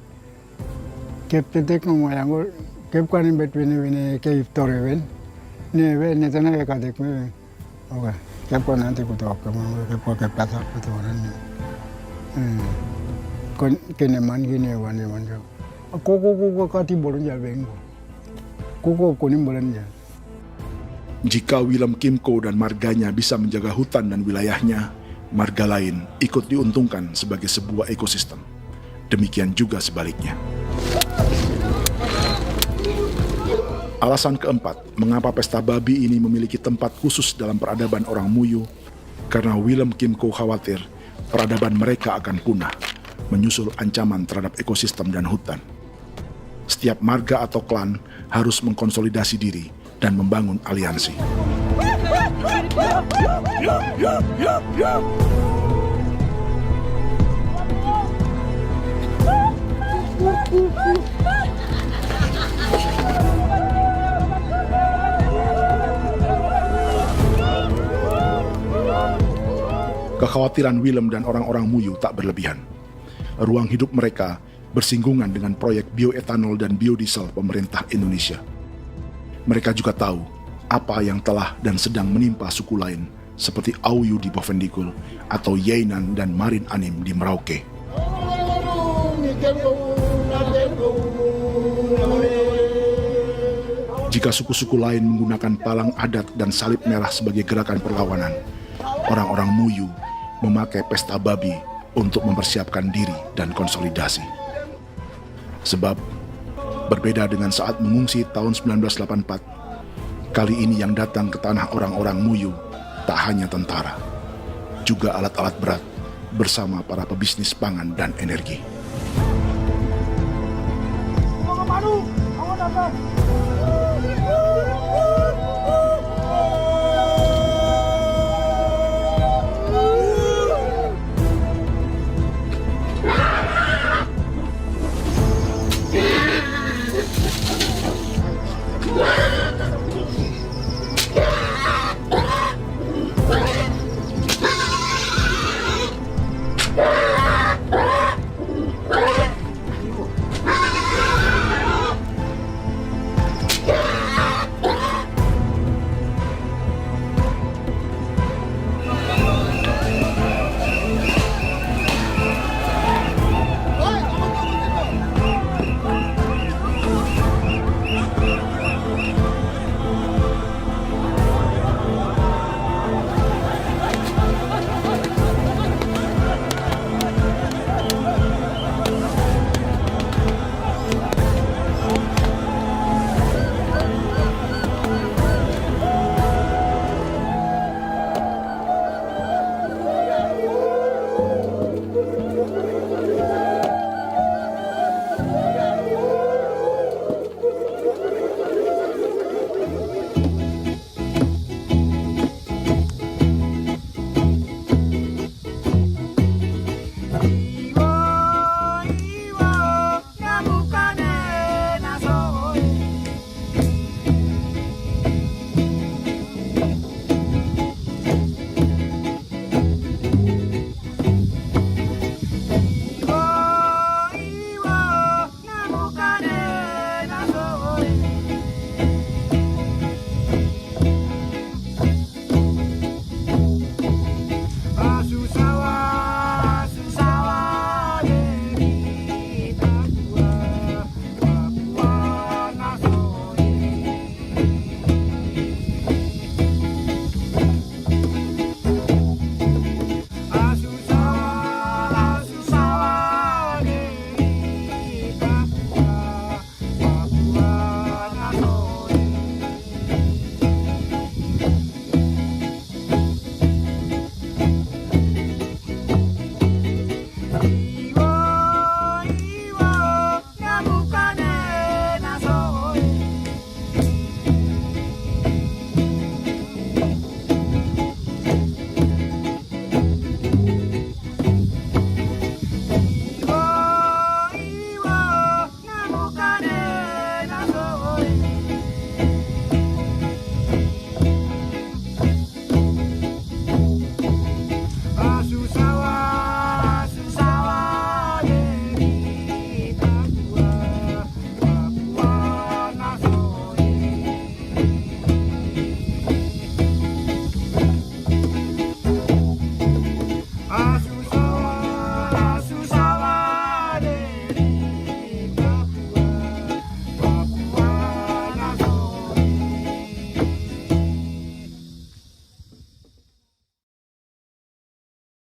kep tetek no mayango, kep kanin bet wini ke iftore wen, ne tena ya kadek me, oke, kepo nanti kuto kemo, kepo kepasar kuto orangnya, kene man gini wane wanjo, koko kati bolon jalbengo, koko kuning bolon jal. Jika Willem Kimco dan marganya bisa menjaga hutan dan wilayahnya, marga lain ikut diuntungkan sebagai sebuah ekosistem. Demikian juga sebaliknya. Alasan keempat, mengapa pesta babi ini memiliki tempat khusus dalam peradaban orang Muyu, karena Willem Kimco khawatir peradaban mereka akan punah, menyusul ancaman terhadap ekosistem dan hutan. Setiap marga atau klan harus mengkonsolidasi diri dan membangun aliansi. Kekhawatiran Willem dan orang-orang Muyu tak berlebihan. Ruang hidup mereka bersinggungan dengan proyek bioetanol dan biodiesel pemerintah Indonesia. Mereka juga tahu apa yang telah dan sedang menimpa suku lain seperti Auyu di Bovendigul atau Yainan dan Marin Anim di Merauke. Jika suku-suku lain menggunakan palang adat dan salib merah sebagai gerakan perlawanan, orang-orang Muyu memakai pesta babi untuk mempersiapkan diri dan konsolidasi. Sebab, berbeda dengan saat mengungsi tahun 1984, kali ini yang datang ke tanah orang-orang Muyu tak hanya tentara, juga alat-alat berat bersama para pebisnis pangan dan energi.